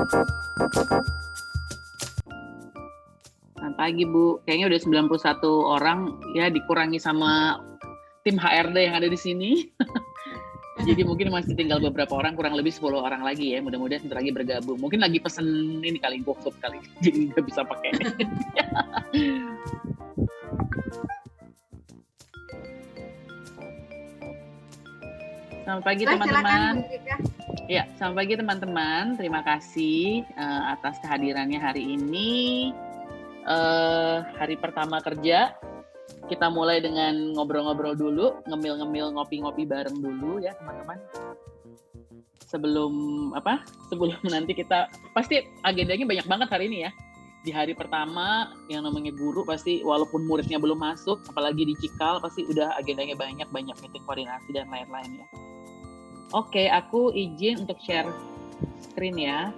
Selamat pagi Bu, kayaknya udah 91 orang ya, dikurangi sama tim HRD yang ada di sini. Jadi mungkin masih tinggal beberapa orang, kurang lebih 10 orang lagi ya, mudah-mudahan sebentar lagi bergabung. Mungkin lagi pesen ini kali, GoFood kali, jadi nggak bisa pakai. Selamat pagi teman-teman. Ya, selamat pagi teman-teman. Terima kasih atas kehadirannya hari ini. Hari pertama kerja. Kita mulai dengan ngobrol-ngobrol dulu, ngemil-ngemil, ngopi-ngopi bareng dulu ya teman-teman. Sebelum nanti kita pasti agendanya banyak banget hari ini ya. Di hari pertama yang namanya guru pasti walaupun muridnya belum masuk, apalagi di Cikal pasti udah agendanya banyak meeting koordinasi dan lain-lain ya. Oke, aku izin untuk share screen ya.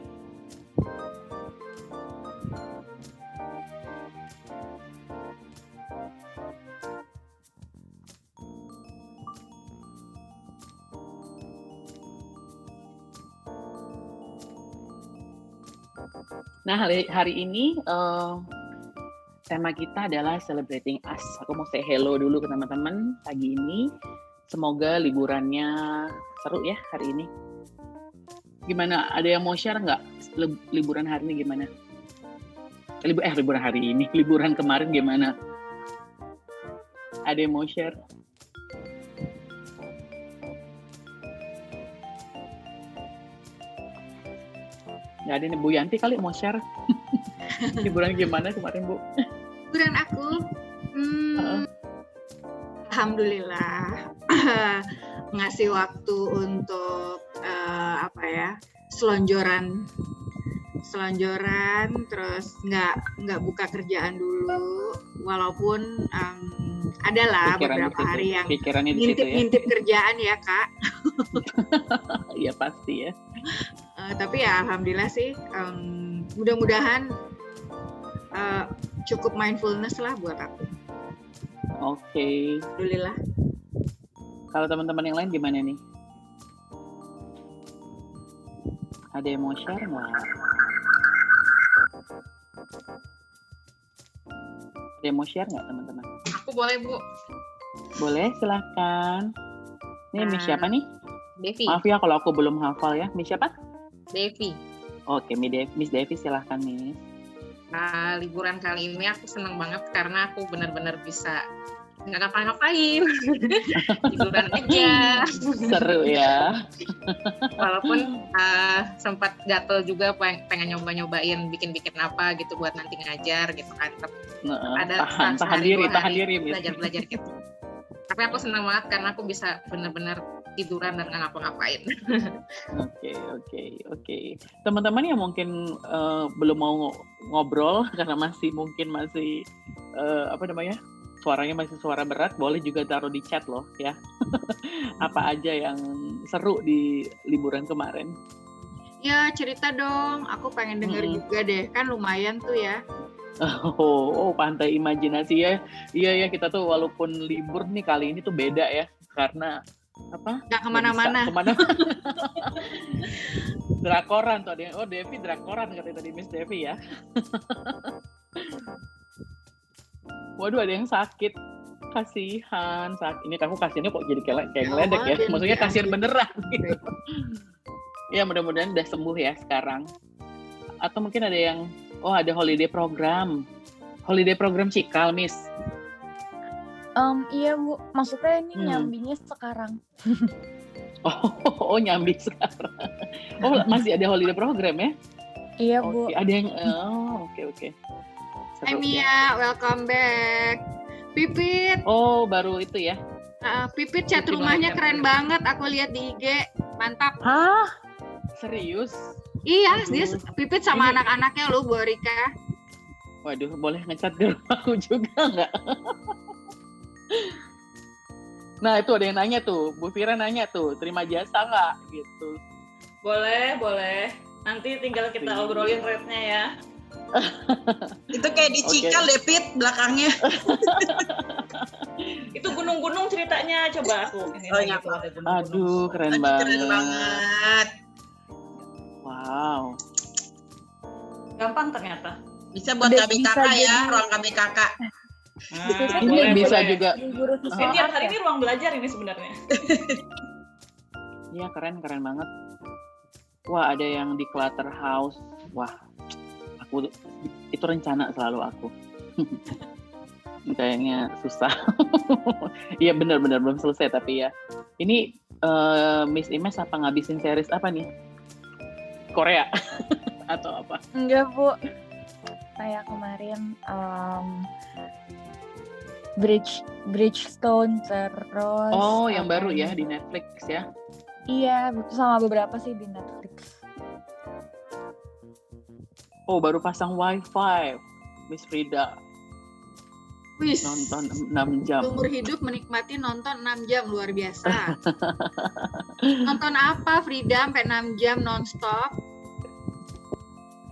Nah, hari ini tema kita adalah Celebrating Us. Aku mau say hello dulu ke teman-teman pagi ini. Semoga liburannya seru ya hari ini. Gimana? Ada yang mau share nggak liburan hari ini gimana? Liburan hari ini, liburan kemarin gimana? Ada yang mau share? Nggak ada nih, Bu Yanti kali mau share. Liburan gimana kemarin, Bu? Liburan aku, alhamdulillah ngasih waktu untuk selonjoran, terus nggak buka kerjaan dulu, walaupun adalah beberapa hari yang ngintip kerjaan ya Kak. Iya pasti ya. Tapi ya alhamdulillah sih, mudah-mudahan cukup mindfulness lah buat aku. Oke. Alhamdulillah. Kalau teman-teman yang lain gimana nih? Ada yang mau share nggak? Ada yang mau share nggak teman-teman? Aku boleh Bu. Boleh, silakan. Ini Miss siapa nih? Devi. Maaf ya kalau aku belum hafal ya. Miss siapa? Devi. Oke, Miss Devi silahkan Miss. Liburan kali ini aku senang banget karena aku benar-benar bisa nggak ngapa-ngapain, liburan aja. Seru ya. Walaupun sempat gatel juga, pengen nyobain bikin apa gitu buat nanti ngajar gitu kan. Tahan diri belajar gitu. Tapi aku senang banget karena aku bisa benar-benar tiduran dan nggak ngapa-ngapain. Oke. Teman-teman yang mungkin belum mau ngobrol karena masih suaranya masih suara berat, boleh juga taruh di chat loh ya. Apa aja yang seru di liburan kemarin? Ya cerita dong, aku pengen denger juga deh, kan lumayan tuh ya. Oh, pantai imajinasi ya. Iya ya, kita tuh walaupun libur nih kali ini tuh beda ya, karena nggak kemana-mana. Drakoran tuh ada yang, Devi drakoran katanya tadi Miss Devi ya. Waduh, ada yang sakit, kasihan. Ini aku kasihannya kok jadi kayak ngeledek ya. Maksudnya kasihan beneran gitu. Ya mudah-mudahan udah sembuh ya sekarang. Atau mungkin ada yang ada holiday program Cikal, Miss. Iya Bu, maksudnya ini nyambinya sekarang. Nyambi sekarang. Masih ada holiday program ya? Iya Bu. Ada yang oke. Hai Mia, welcome back. Pipit. Baru itu ya. Pipit cat rumahnya keren banget, aku lihat di IG. Mantap. Hah? Serius? Iya, dia Pipit sama anak-anaknya loh, Bu Rika. Waduh, boleh ngecat di rumahku juga nggak? Nah, itu ada yang nanya tuh, Bu Fira nanya tuh, terima jasa nggak? Gitu. Boleh. Nanti tinggal kita obrolin rate-nya ya. Itu kayak di Cikal deh, Pit, belakangnya. Itu gunung-gunung ceritanya, coba aku. Aduh, keren banget. Keren banget. Wow. Gampang ternyata. Bisa buat Udah KBKK bisa ya, jadi. ruang KBKK. Kan Ini boleh, bisa boleh. juga. Guru visual Tiap art hari ya? ini ruang belajar ini sebenarnya. Iya, keren banget. Wah, ada yang di clutter house. Wah, aku itu rencana selalu aku. Kayaknya susah. Iya benar-benar belum selesai tapi ya. Ini Miss Imes apa ngabisin series apa nih? Korea atau apa? Enggak, Bu. Kayak kemarin Bridgestone terus. Oh, yang apa baru ini? ya di Netflix ya. Iya, sama beberapa sih di Netflix. Oh, baru pasang WiFi, Miss Frida. Wis. Nonton 6 jam. Seumur hidup menikmati nonton 6 jam, luar biasa. Nonton apa Frida sampai 6 jam nonstop?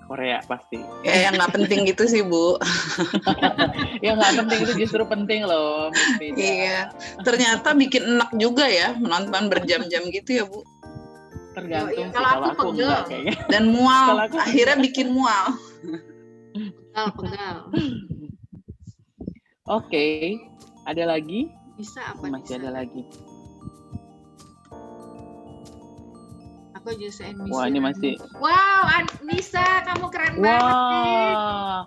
Korea pasti. Ya yang nggak penting gitu sih Bu. Ya nggak penting, itu justru penting loh, Miss Frida. Iya. Ternyata bikin enak juga ya menonton berjam-jam gitu ya Bu. Tergantung Yo, sih, kalau aku aku pegel. enggak kayaknya. Dan Kalau mual. aku Akhirnya bikin mual. Pegal. Oke, ada lagi? Bisa apa? Masih bisa? ada lagi. Aku just NBC. Wah, ini masih. Wow, Nisa, kamu keren banget nih. Wah,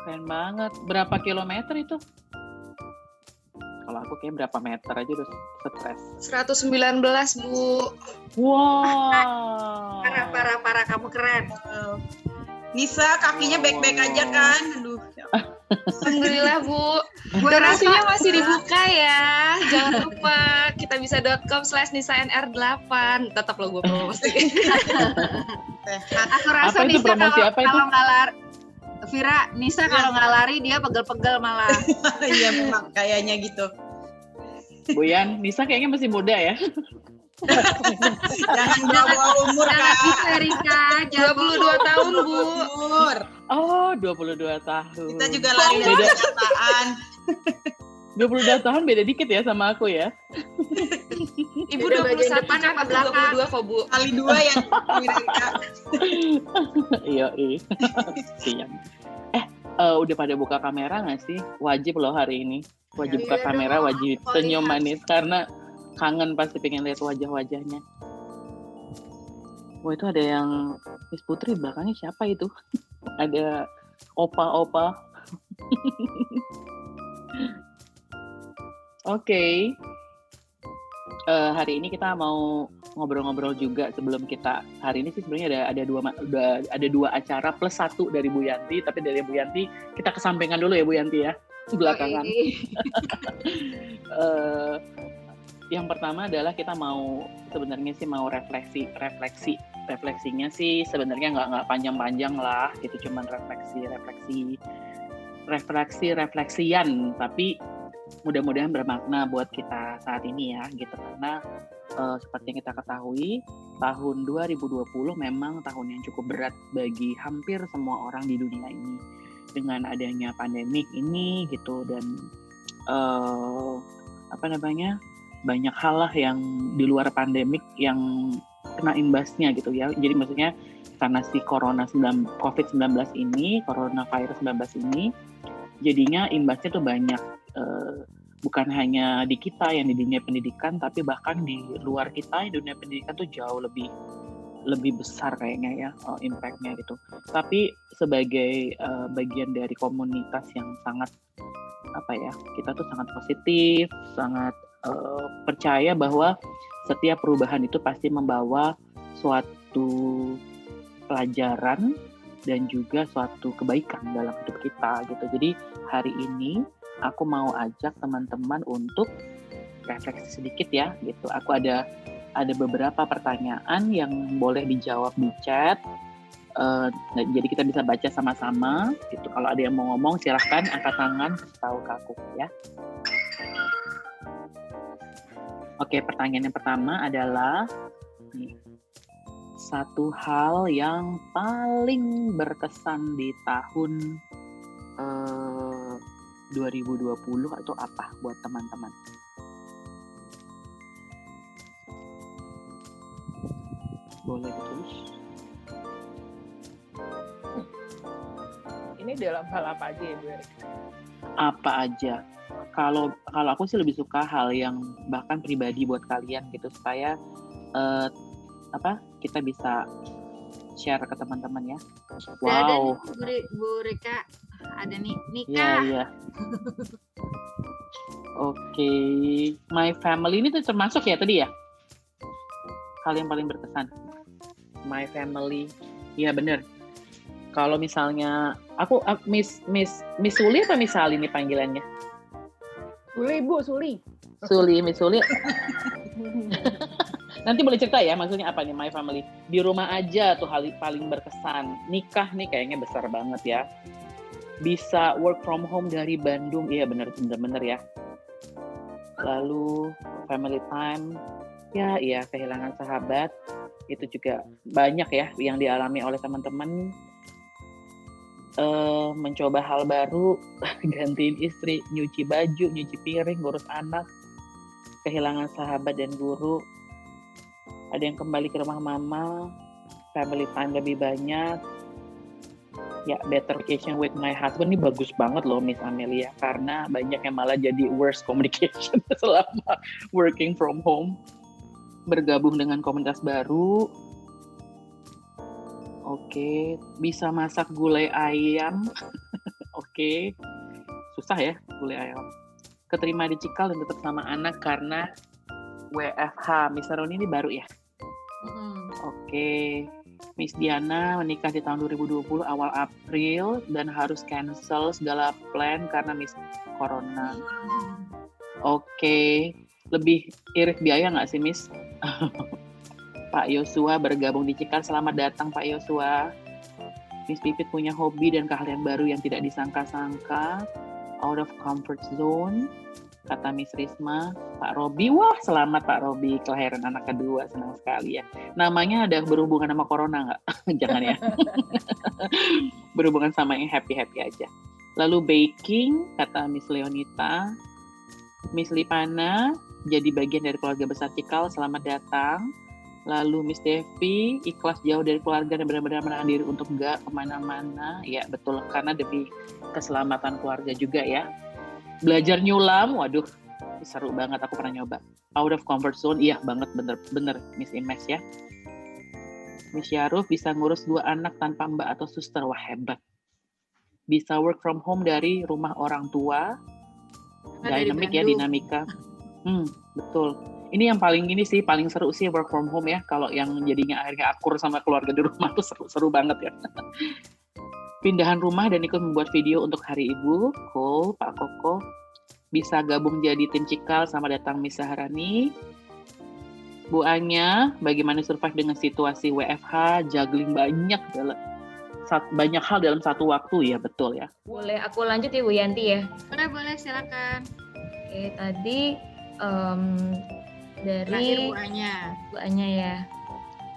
keren banget. Berapa kilometer itu? Kalau aku kayak berapa meter aja udah stres. 119, Bu. Wow. Parah, kamu keren. Nisa kakinya baik-baik aja kan? Aduh. Alhamdulillah, Bu. Gue Donasinya masih dibuka ya. Jangan lupa kitabisa.com/nisanr8. Tetap lo gue promosi. Aku rasa Apa itu Nisa promosi apa itu? kalau nggak lari, Vira, Nisa kalau nggak lari dia pegel-pegel malah. Iya memang kayaknya gitu. Bu Yan, Nisa kayaknya masih muda ya. Jangan bawa umur Jangan Kak. bisa Rika, 22 tahun, Bu. Umur. Oh, 22 tahun. Kita juga lari dari Beda. kenyataan. 22 tahun beda dikit ya sama aku ya. Ibu Udah bagian 21 depan kan, apa aku belakang? 22 kok, Bu. Kali 2 ya Kak. Iya, siap. Udah pada buka kamera nggak sih? Wajib loh hari ini. Wajib buka Iya kamera, dong, wajib aku senyum lihat. manis karena kangen pasti pengen lihat wajah-wajahnya. Wah, itu ada yang Miss Putri belakangnya siapa itu? Ada opa-opa. Oke. Hari ini kita mau ngobrol-ngobrol juga sebelum kita hari ini sih sebenarnya ada dua acara plus 1 dari Bu Yanti, tapi dari Bu Yanti kita kesampingkan dulu ya Bu Yanti ya, belakangan. Yang pertama adalah kita mau sebenarnya sih mau refleksinya sih sebenarnya nggak panjang-panjang lah gitu, cuman refleksian, tapi mudah-mudahan bermakna buat kita saat ini ya gitu, karena seperti yang kita ketahui tahun 2020 memang tahun yang cukup berat bagi hampir semua orang di dunia ini dengan adanya pandemik ini gitu, dan banyak hal lah yang di luar pandemik yang kena imbasnya gitu ya. Jadi maksudnya karena si COVID-19 ini, coronavirus 19 ini, jadinya imbasnya tuh banyak, bukan hanya di kita yang di dunia pendidikan, tapi bahkan di luar kita di dunia pendidikan tuh jauh lebih besar kayaknya ya impact-nya gitu. Tapi sebagai bagian dari komunitas yang sangat kita tuh sangat positif, sangat percaya bahwa setiap perubahan itu pasti membawa suatu pelajaran dan juga suatu kebaikan dalam hidup kita gitu. Jadi hari ini aku mau ajak teman-teman untuk refleksi sedikit ya gitu. Aku ada beberapa pertanyaan yang boleh dijawab di chat. Jadi kita bisa baca sama-sama gitu. Kalau ada yang mau ngomong silahkan angkat tangan, kasih tahu ke aku ya. Oke, pertanyaan yang pertama adalah satu hal yang paling berkesan di tahun 2020 atau apa buat teman-teman? Boleh ditulis. ini dalam hal apa aja ya Bu Erika? Apa aja. Kalau aku sih lebih suka hal yang bahkan pribadi buat kalian gitu, supaya kita bisa share ke teman-teman ya. Wow. Ada nih, Bu Rika, ada nih Iya, nikah. iya. Oke, my family ini tuh termasuk ya tadi ya? Hal yang paling berkesan. My family, iya bener. Kalau misalnya aku Miss Suli apa Miss Sali nih panggilannya? Suli Bu, Suli. Miss Suli. Nanti boleh cerita ya, maksudnya apa nih my family? Di rumah aja tuh hal paling berkesan. Nikah nih kayaknya besar banget ya. Bisa work from home dari Bandung, iya bener ya. Lalu family time, ya iya kehilangan sahabat, itu juga banyak ya yang dialami oleh teman-teman. Mencoba hal baru, gantiin istri, nyuci baju, nyuci piring, ngurus anak, kehilangan sahabat dan guru. Ada yang kembali ke rumah mama, family time lebih banyak. Ya, better communication with my husband ini bagus banget loh Miss Amelia, karena banyak yang malah jadi worst communication selama working from home. Bergabung dengan komunitas baru. Oke, bisa masak gulai ayam. Oke, susah ya gulai ayam. Keterima di Cikal dan tetap sama anak karena WFH. Miss Roni ini baru ya? Oke. Miss Diana menikah di tahun 2020 awal April dan harus cancel segala plan karena Miss Corona. Oke. Lebih irit biaya nggak sih Miss? Pak Yosua bergabung di Cikal. Selamat datang Pak Yosua. Miss Pipit punya hobi dan keahlian baru yang tidak disangka-sangka. Out of comfort zone. Kata Miss Risma. Pak Robi, wah selamat Pak Robi, kelahiran anak kedua, senang sekali ya. Namanya ada berhubungan sama corona nggak? Jangan ya. Berhubungan sama yang happy-happy aja. Lalu baking, kata Miss Leonita. Miss Lipana, jadi bagian dari keluarga besar Cikal, selamat datang. Lalu Miss Devi, ikhlas jauh dari keluarga dan benar-benar menahan diri untuk nggak kemana-mana. Ya betul, karena demi keselamatan keluarga juga ya. Belajar nyulam, waduh, seru banget, aku pernah nyoba. Out of comfort zone, iya banget, bener Miss Imes ya. Miss Yaruf bisa ngurus 2 anak tanpa mbak atau suster, wah hebat. Bisa work from home dari rumah orang tua. Dynamic ya, dinamika. Betul. Ini yang paling seru sih work from home ya. Kalau yang jadinya akhirnya akur sama keluarga di rumah tuh seru banget ya. Pindahan rumah dan ikut membuat video untuk Hari Ibu. Cool, Pak Koko. Bisa gabung jadi tim Cikal, sama datang Miss Saharani. Bu Anya, bagaimana survive dengan situasi WFH, juggling banyak hal dalam satu waktu ya, betul ya. Boleh aku lanjut ya Bu Yanti ya? Boleh, silakan. Oke, tadi dari terakhir Bu Anya ya.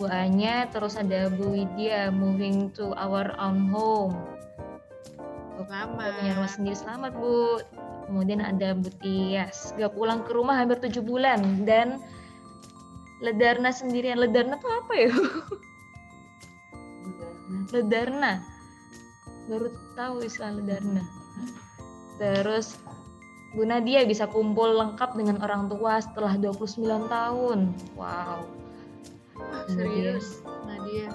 Bu Anya, terus ada Bu Widya, moving to our own home. Selamat. Punya rumah sendiri, selamat Bu. Kemudian ada Bu Tias, gak pulang ke rumah hampir 7 bulan dan Ledarna sendirian. Ledarna tuh apa ya? Ledarna. Baru tahu istilah Ledarna. Terus Bu Nadia bisa kumpul lengkap dengan orang tua setelah 29 tahun. Wow. Serius, Nadia.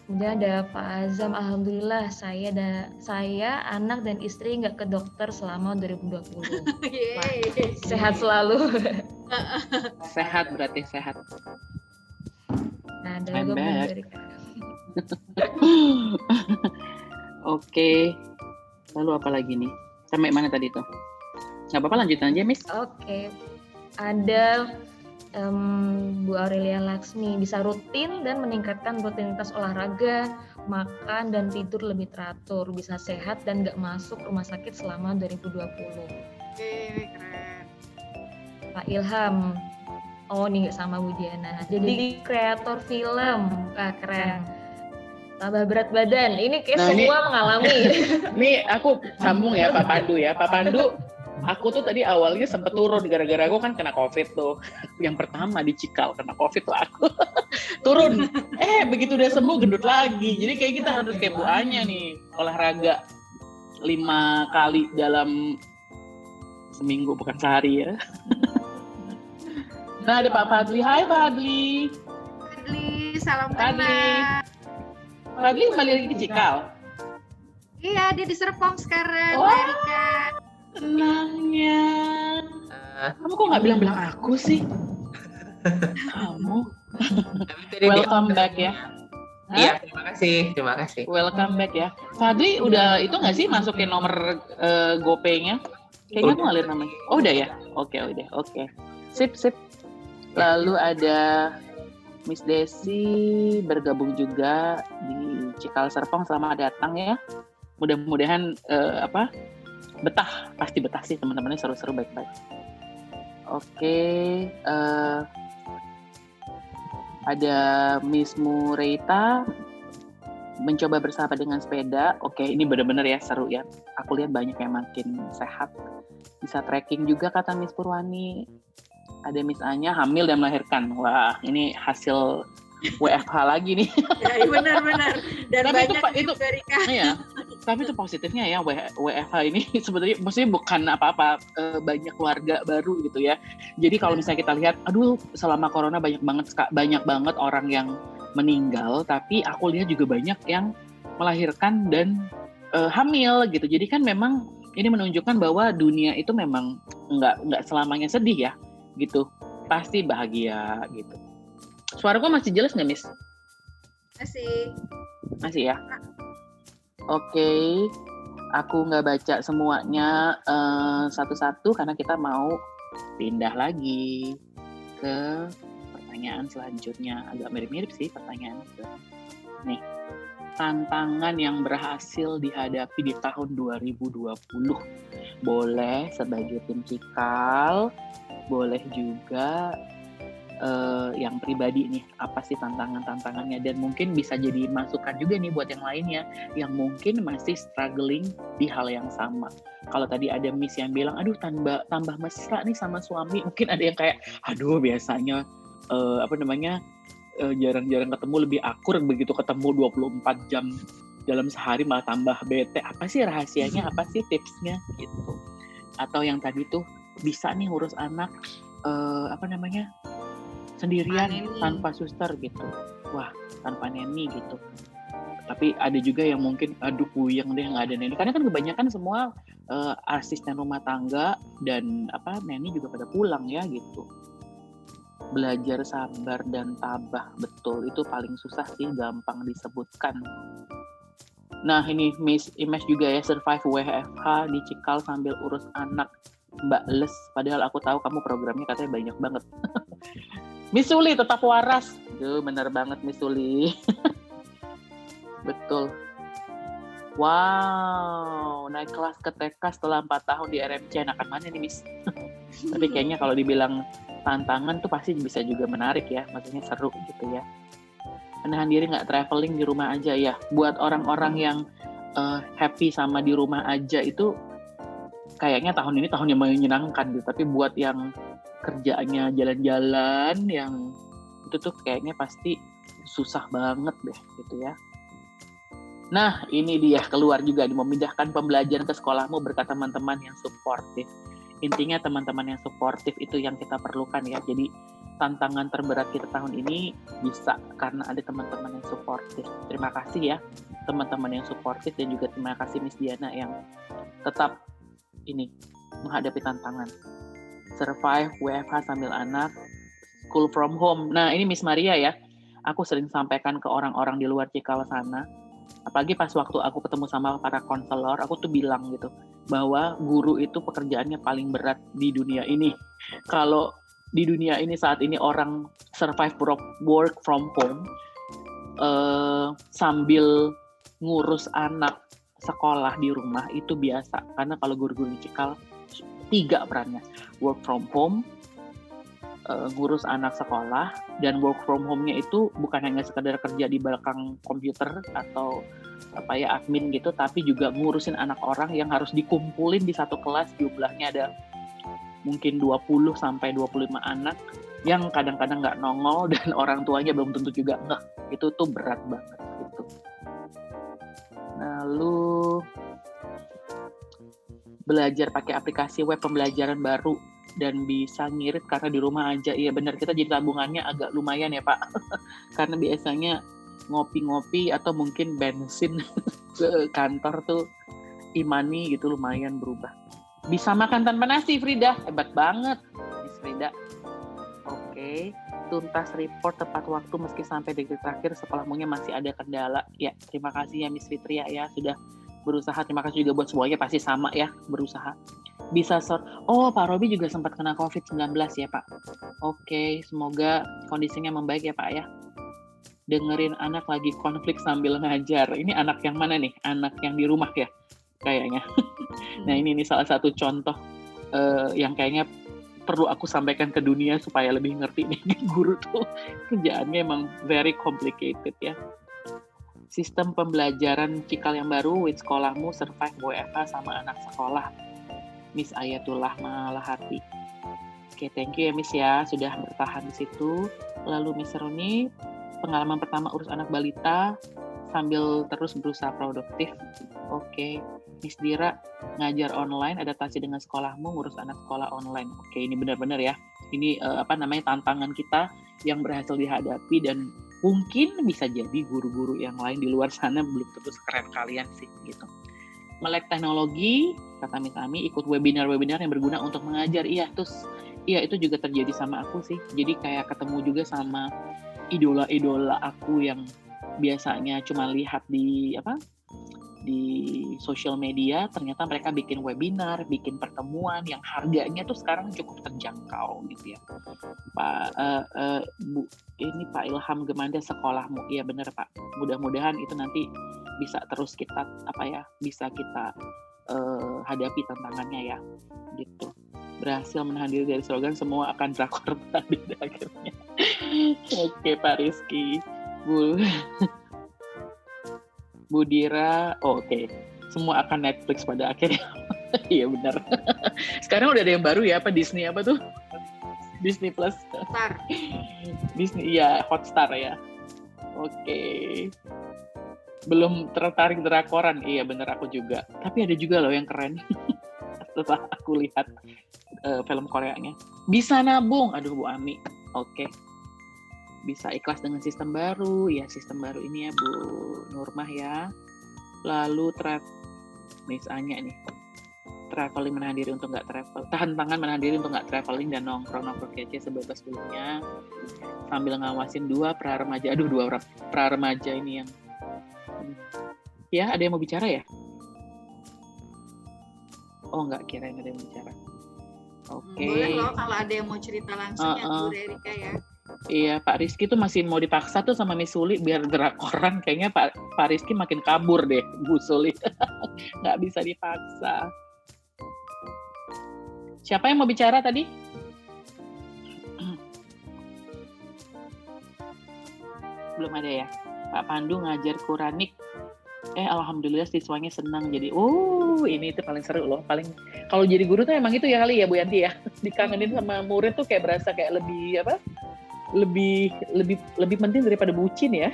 Kemudian ada Pak Azam, alhamdulillah saya anak dan istri nggak ke dokter selama 2020. Sehat selalu. Sehat berarti sehat. Nah, ada juga Bu Erika. Oke. Lalu apa lagi nih? Sampai mana tadi tuh? Nggak apa-apa, lanjutin aja Miss. Oke. Ada Bu Aurelia Laksmi, bisa rutin dan meningkatkan rutinitas olahraga, makan dan tidur lebih teratur, bisa sehat dan nggak masuk rumah sakit selama 2020. Oke, keren. Pak Ilham, oh ini nggak sama Bu Diana, jadi kreator film, keren. Tambah berat badan, ini kayak semua mengalami. Ini aku sambung ya Pak Pandu ya. Pak Pandu Aku tuh tadi awalnya sempet turun gara-gara aku kan kena COVID tuh. Yang pertama di Cikal kena COVID tuh aku. Turun. Begitu udah sembuh gendut lagi. Jadi kayak kita harus kayak Bu Anya nih, olahraga 5 kali dalam seminggu, bukan sehari ya. Nah, ada Pak Fadli. Hai Pak Fadli. Fadli, salam Fadli. kenal. Pak Fadli kembali lagi ke Cikal. Iya, dia di Serpong sekarang, Wah. Erika. Tenangnya. Kamu kok nggak bilang-bilang aku sih? Kamu. Welcome back ya. Iya, terima kasih. Welcome back ya. Fadli udah itu nggak sih masukin nomor GoPay-nya? Kayaknya aku ngalir namanya. Oh udah ya? Oke. Sip. Lalu ada Miss Desi bergabung juga di Cikal Serpong. Selamat datang ya. Mudah-mudahan betah, pasti betah sih teman-temannya, seru-seru, baik-baik. Oke, ada Miss Mureita mencoba bersahabat dengan sepeda. Oke, ini benar-benar ya seru ya. Aku lihat banyak yang makin sehat. Bisa trekking juga kata Miss Purwani. Ada Miss Anya hamil dan melahirkan. Wah, ini hasil WFH lagi nih. Ya, benar-benar. Dan Tapi banyak itu dari ya. Tapi itu positifnya ya WFH ini sebenarnya maksudnya bukan apa-apa, banyak keluarga baru gitu ya. Jadi kalau misalnya kita lihat, aduh selama corona banyak banget orang yang meninggal, tapi aku lihat juga banyak yang melahirkan dan hamil gitu. Jadi kan memang ini menunjukkan bahwa dunia itu memang nggak selamanya sedih ya gitu. Pasti bahagia gitu. Suaraku masih jelas nggak, Miss? Masih ya? Oke, aku nggak baca semuanya satu-satu karena kita mau pindah lagi ke pertanyaan selanjutnya. Agak mirip-mirip sih pertanyaan. Nih, tantangan yang berhasil dihadapi di tahun 2020. Boleh sebagai tim Cikal, boleh juga yang pribadi nih, apa sih tantangannya, dan mungkin bisa jadi masukan juga nih buat yang lainnya yang mungkin masih struggling di hal yang sama. Kalau tadi ada Miss yang bilang, aduh tambah mesra nih sama suami, mungkin ada yang kayak, aduh biasanya jarang-jarang ketemu, lebih akur begitu ketemu 24 jam dalam sehari malah tambah bete. Apa sih rahasianya, apa sih tipsnya gitu. Atau yang tadi tuh bisa nih ngurus anak sendirian tanpa suster gitu. Wah, tanpa neni gitu. Tapi ada juga yang mungkin aduh puyeng deh nggak ada neni. Karena kan kebanyakan semua asisten rumah tangga dan neni juga pada pulang ya gitu. Belajar sabar dan tabah, betul, itu paling susah sih, gampang disebutkan. Nah, ini Miss Imes juga ya, survive WFH di Cikal sambil urus anak. Mbak Les, padahal aku tahu kamu programnya katanya banyak banget. Miss Suli tetap waras. Duh, bener banget Miss Suli. Betul. Wow, naik kelas ke TK setelah 4 tahun di RMC. Enakan mana nih Miss? Tapi kayaknya kalau dibilang tantangan tuh pasti bisa juga menarik ya. Maksudnya seru gitu ya. Menahan diri nggak traveling di rumah aja ya. Buat orang-orang yang happy sama di rumah aja itu kayaknya tahun ini tahun yang menyenangkan gitu. Tapi buat yang kerjaannya jalan-jalan, yang itu tuh kayaknya pasti susah banget deh gitu ya. Nah, ini dia keluar juga memindahkan pembelajaran ke sekolahmu berkat teman-teman yang suportif. Intinya teman-teman yang suportif itu yang kita perlukan ya. Jadi tantangan terberat kita tahun ini bisa karena ada teman-teman yang suportif. Terima kasih ya teman-teman yang suportif, dan juga terima kasih Miss Diana yang tetap ini menghadapi tantangan. Survive WFH sambil anak, school from home. Nah, ini Miss Maria ya. Aku sering sampaikan ke orang-orang di luar Cikal sana. Apalagi pas waktu aku ketemu sama para konselor, aku tuh bilang gitu, bahwa guru itu pekerjaannya paling berat di dunia ini. Kalau di dunia ini saat ini orang survive work from home, sambil ngurus anak sekolah di rumah itu biasa. Karena kalau guru-guru di Cikal 3 perannya, work from home, ngurus anak sekolah, dan work from home-nya itu bukan hanya sekedar kerja di belakang komputer atau admin gitu, tapi juga ngurusin anak orang yang harus dikumpulin di satu kelas, jumlahnya ada mungkin 20 sampai 25 anak yang kadang-kadang nggak nongol dan orang tuanya belum tentu juga ngeh. Itu tuh berat banget gitu. Lalu belajar pakai aplikasi web pembelajaran baru dan bisa ngirit karena di rumah aja. Iya benar, kita jadi tabungannya agak lumayan ya Pak. Karena biasanya ngopi-ngopi atau mungkin bensin ke kantor tuh e-money gitu lumayan berubah. Bisa makan tanpa nasi, Frida. Hebat banget, Miss Frida. Oke, tuntas report tepat waktu meski sampai detik terakhir sekolahmunya masih ada kendala. Ya, terima kasih ya Miss Fitria ya sudah berusaha. Terima kasih juga buat semuanya, pasti sama ya berusaha. Bisa oh Pak Robi juga sempat kena COVID-19 ya Pak. Oke, semoga kondisinya membaik ya Pak ya. Dengerin anak lagi konflik sambil ngajar. Ini anak yang mana nih? Anak yang di rumah ya kayaknya. Nah ini salah satu contoh yang kayaknya perlu aku sampaikan ke dunia supaya lebih ngerti nih. Guru tuh kerjaannya emang very complicated ya. Sistem pembelajaran cikal yang baru, with sekolahmu survive WFH sama anak sekolah. Miss Ayatullah Malahati. Oke, thank you ya Miss ya, sudah bertahan di situ. Lalu Miss Roni, pengalaman pertama urus anak balita sambil terus berusaha produktif. Oke, Miss Dira, ngajar online, adaptasi dengan sekolahmu, ngurus anak sekolah online. Oke, ini benar-benar ya. Ini tantangan kita yang berhasil dihadapi dan mungkin bisa jadi guru-guru yang lain di luar sana belum tentu sekeren kalian sih gitu. Melek teknologi, kata Miss Ami, ikut webinar-webinar yang berguna untuk mengajar. Iya, itu juga terjadi sama aku sih. Jadi kayak ketemu juga sama idola-idola aku yang biasanya cuma lihat di sosial media, ternyata mereka bikin webinar, bikin pertemuan yang harganya tuh sekarang cukup terjangkau gitu ya. Ini Pak Ilham Gemanda sekolahmu, iya bener Pak. Mudah-mudahan itu nanti bisa terus kita bisa kita hadapi tantangannya ya, gitu. Berhasil menahan diri dari slogan semua akan drakor tadi akhirnya. Oke Pak Rizky, Bu Dira, oke. Semua akan Netflix pada akhirnya. Iya benar. Sekarang udah ada yang baru ya, Disney apa tuh? Disney Plus. Star. Disney, ya Hotstar ya. Oke. Belum tertarik drakoran, iya benar aku juga. Tapi ada juga loh yang keren. Setelah aku lihat film Koreanya. Bisa nabung, aduh Bu Ami. Oke. Bisa ikhlas dengan sistem baru, ya sistem baru ini ya Bu Nurmah ya. Lalu Miss Anya nih, traveling menahan diri untuk nggak travel, tahan tangan menahan diri untuk nggak traveling dan nongkrong kece sebebas-bebasnya sambil ngawasin dua pra-remaja ini yang ya ada yang mau bicara ya? Oh nggak, kirain ada yang bicara. Oke. Boleh loh kalau ada yang mau cerita langsung ya Bu Erika ya. Iya, Pak Rizky tuh masih mau dipaksa tuh sama Miss Suli biar drakoran. Kayaknya Pak Rizky makin kabur deh, Bu Suli. Nggak bisa dipaksa. Siapa yang mau bicara tadi? Belum ada ya? Pak Pandu ngajar Quranik. Alhamdulillah siswanya senang. Jadi, ini itu paling seru loh. Paling kalau jadi guru tuh emang itu ya kali ya Bu Yanti ya. Dikangenin sama murid tuh kayak berasa kayak lebih penting daripada bucin ya.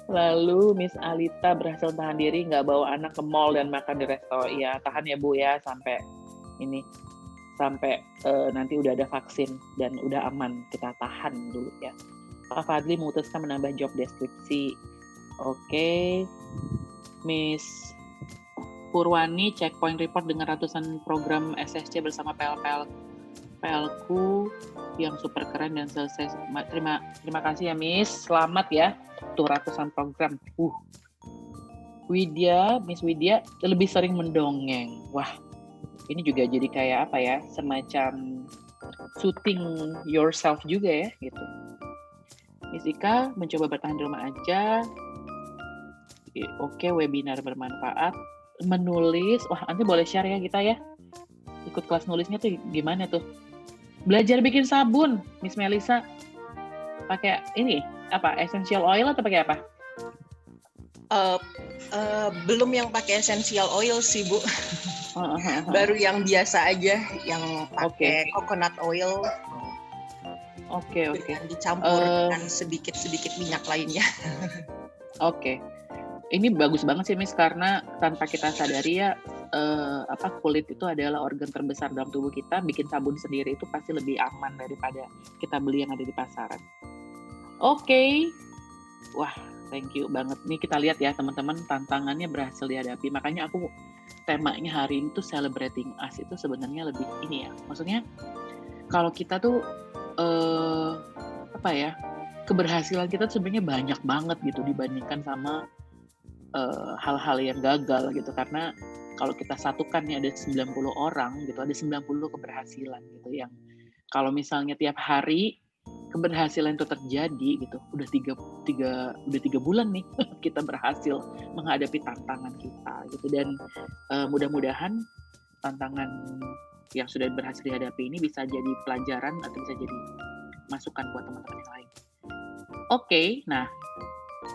Lalu Miss Alita berhasil tahan diri nggak bawa anak ke mall dan makan di resto. Ya tahan ya Bu ya sampai nanti udah ada vaksin dan udah aman, kita tahan dulu ya. Pak Fadli memutuskan menambah job deskripsi. Oke. Miss Purwani checkpoint report dengan ratusan program SSC bersama PLku yang super keren dan selesai. Terima kasih ya Miss, selamat ya. Tuh ratusan program. Miss Widya lebih sering mendongeng. Wah, ini juga jadi kayak apa ya, semacam shooting yourself juga ya gitu. Miss Ika mencoba bertahan di rumah aja. Oke, webinar bermanfaat. Menulis, wah nanti boleh share ya kita ya. Ikut kelas nulisnya tuh gimana tuh? Belajar bikin sabun, Miss Melisa. Pakai ini, apa? Essential oil atau pakai apa? Belum yang pakai essential oil sih, Bu. Baru yang biasa aja, yang pakai coconut oil. Oke. Dicampur dengan sedikit-sedikit minyak lainnya. Oke. Ini bagus banget sih, Miss, karena tanpa kita sadari ya, kulit itu adalah organ terbesar dalam tubuh kita. Bikin sabun sendiri itu pasti lebih aman daripada kita beli yang ada di pasaran. Oke. Wah, thank you banget. Nih kita lihat ya teman-teman, tantangannya berhasil dihadapi. Makanya aku temanya hari ini tuh celebrating us itu sebenarnya lebih ini ya. Maksudnya kalau kita tuh keberhasilan kita sebenarnya banyak banget gitu dibandingkan sama hal-hal yang gagal gitu. Karena kalau kita satukan nih ada 90 orang gitu, ada 90 keberhasilan gitu yang kalau misalnya tiap hari keberhasilan itu terjadi gitu, udah tiga bulan nih kita berhasil menghadapi tantangan kita gitu. Dan mudah-mudahan tantangan yang sudah berhasil dihadapi ini bisa jadi pelajaran atau bisa jadi masukan buat teman-teman yang lain. Oke, nah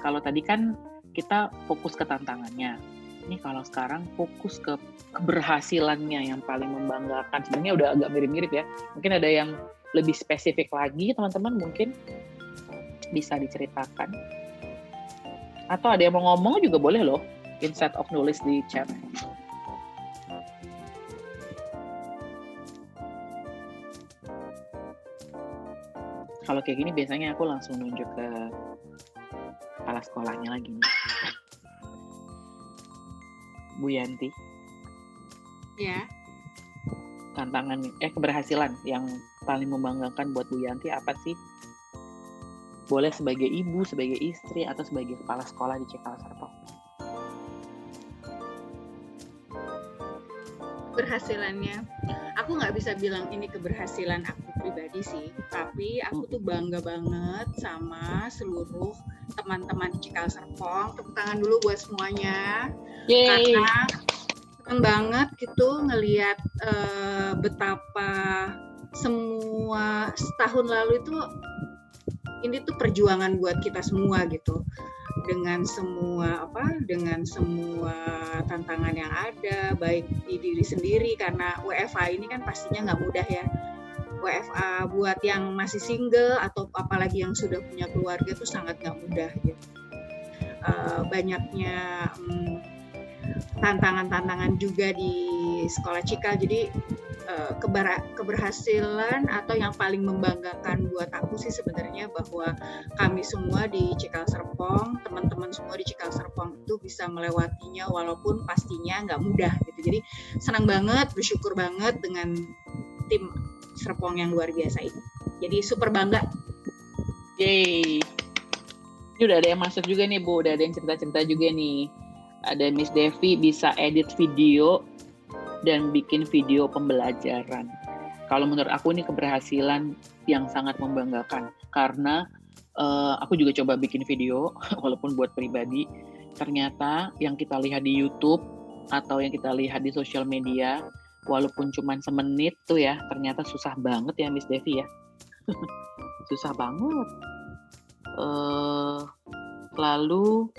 kalau tadi kan kita fokus ke tantangannya. Ini kalau sekarang fokus ke keberhasilannya yang paling membanggakan. Sebenarnya udah agak mirip-mirip ya. Mungkin ada yang lebih spesifik lagi, teman-teman mungkin bisa diceritakan. Atau ada yang mau ngomong juga boleh loh, instead of nulis di chat. Kalau kayak gini biasanya aku langsung nunjuk ke kepala sekolahnya lagi nih. Bu Yanti. Ya. Tantangan keberhasilan yang paling membanggakan buat Bu Yanti apa sih? Boleh sebagai ibu, sebagai istri, atau sebagai kepala sekolah di Cikal Serpong. Keberhasilannya, aku nggak bisa bilang ini keberhasilan aku pribadi sih, tapi aku tuh bangga banget sama seluruh teman-teman di Cikal Serpong. Tepuk tangan dulu buat semuanya. Yeay. Karena seneng banget gitu ngelihat betapa semua setahun lalu itu ini tuh perjuangan buat kita semua gitu. Dengan semua tantangan yang ada, baik di diri sendiri karena WFH ini kan pastinya nggak mudah ya. WFH buat yang masih single atau apalagi yang sudah punya keluarga tuh sangat nggak mudah gitu. Banyaknya tantangan-tantangan juga di sekolah Cikal, jadi keberhasilan atau yang paling membanggakan buat aku sih sebenarnya bahwa kami semua di Cikal Serpong, teman-teman semua di Cikal Serpong itu bisa melewatinya walaupun pastinya nggak mudah gitu. Jadi senang banget, bersyukur banget dengan tim Serpong yang luar biasa ini. Jadi super bangga. Yeay. Ini udah ada yang masuk juga nih Bu, udah ada yang cerita-cerita juga nih. Ada Miss Devi bisa edit video dan bikin video pembelajaran. Kalau menurut aku ini keberhasilan yang sangat membanggakan karena aku juga coba bikin video walaupun buat pribadi. Ternyata yang kita lihat di YouTube atau yang kita lihat di sosial media walaupun cuma semenit tuh ya, ternyata susah banget ya Miss Devi ya. Susah banget. Lalu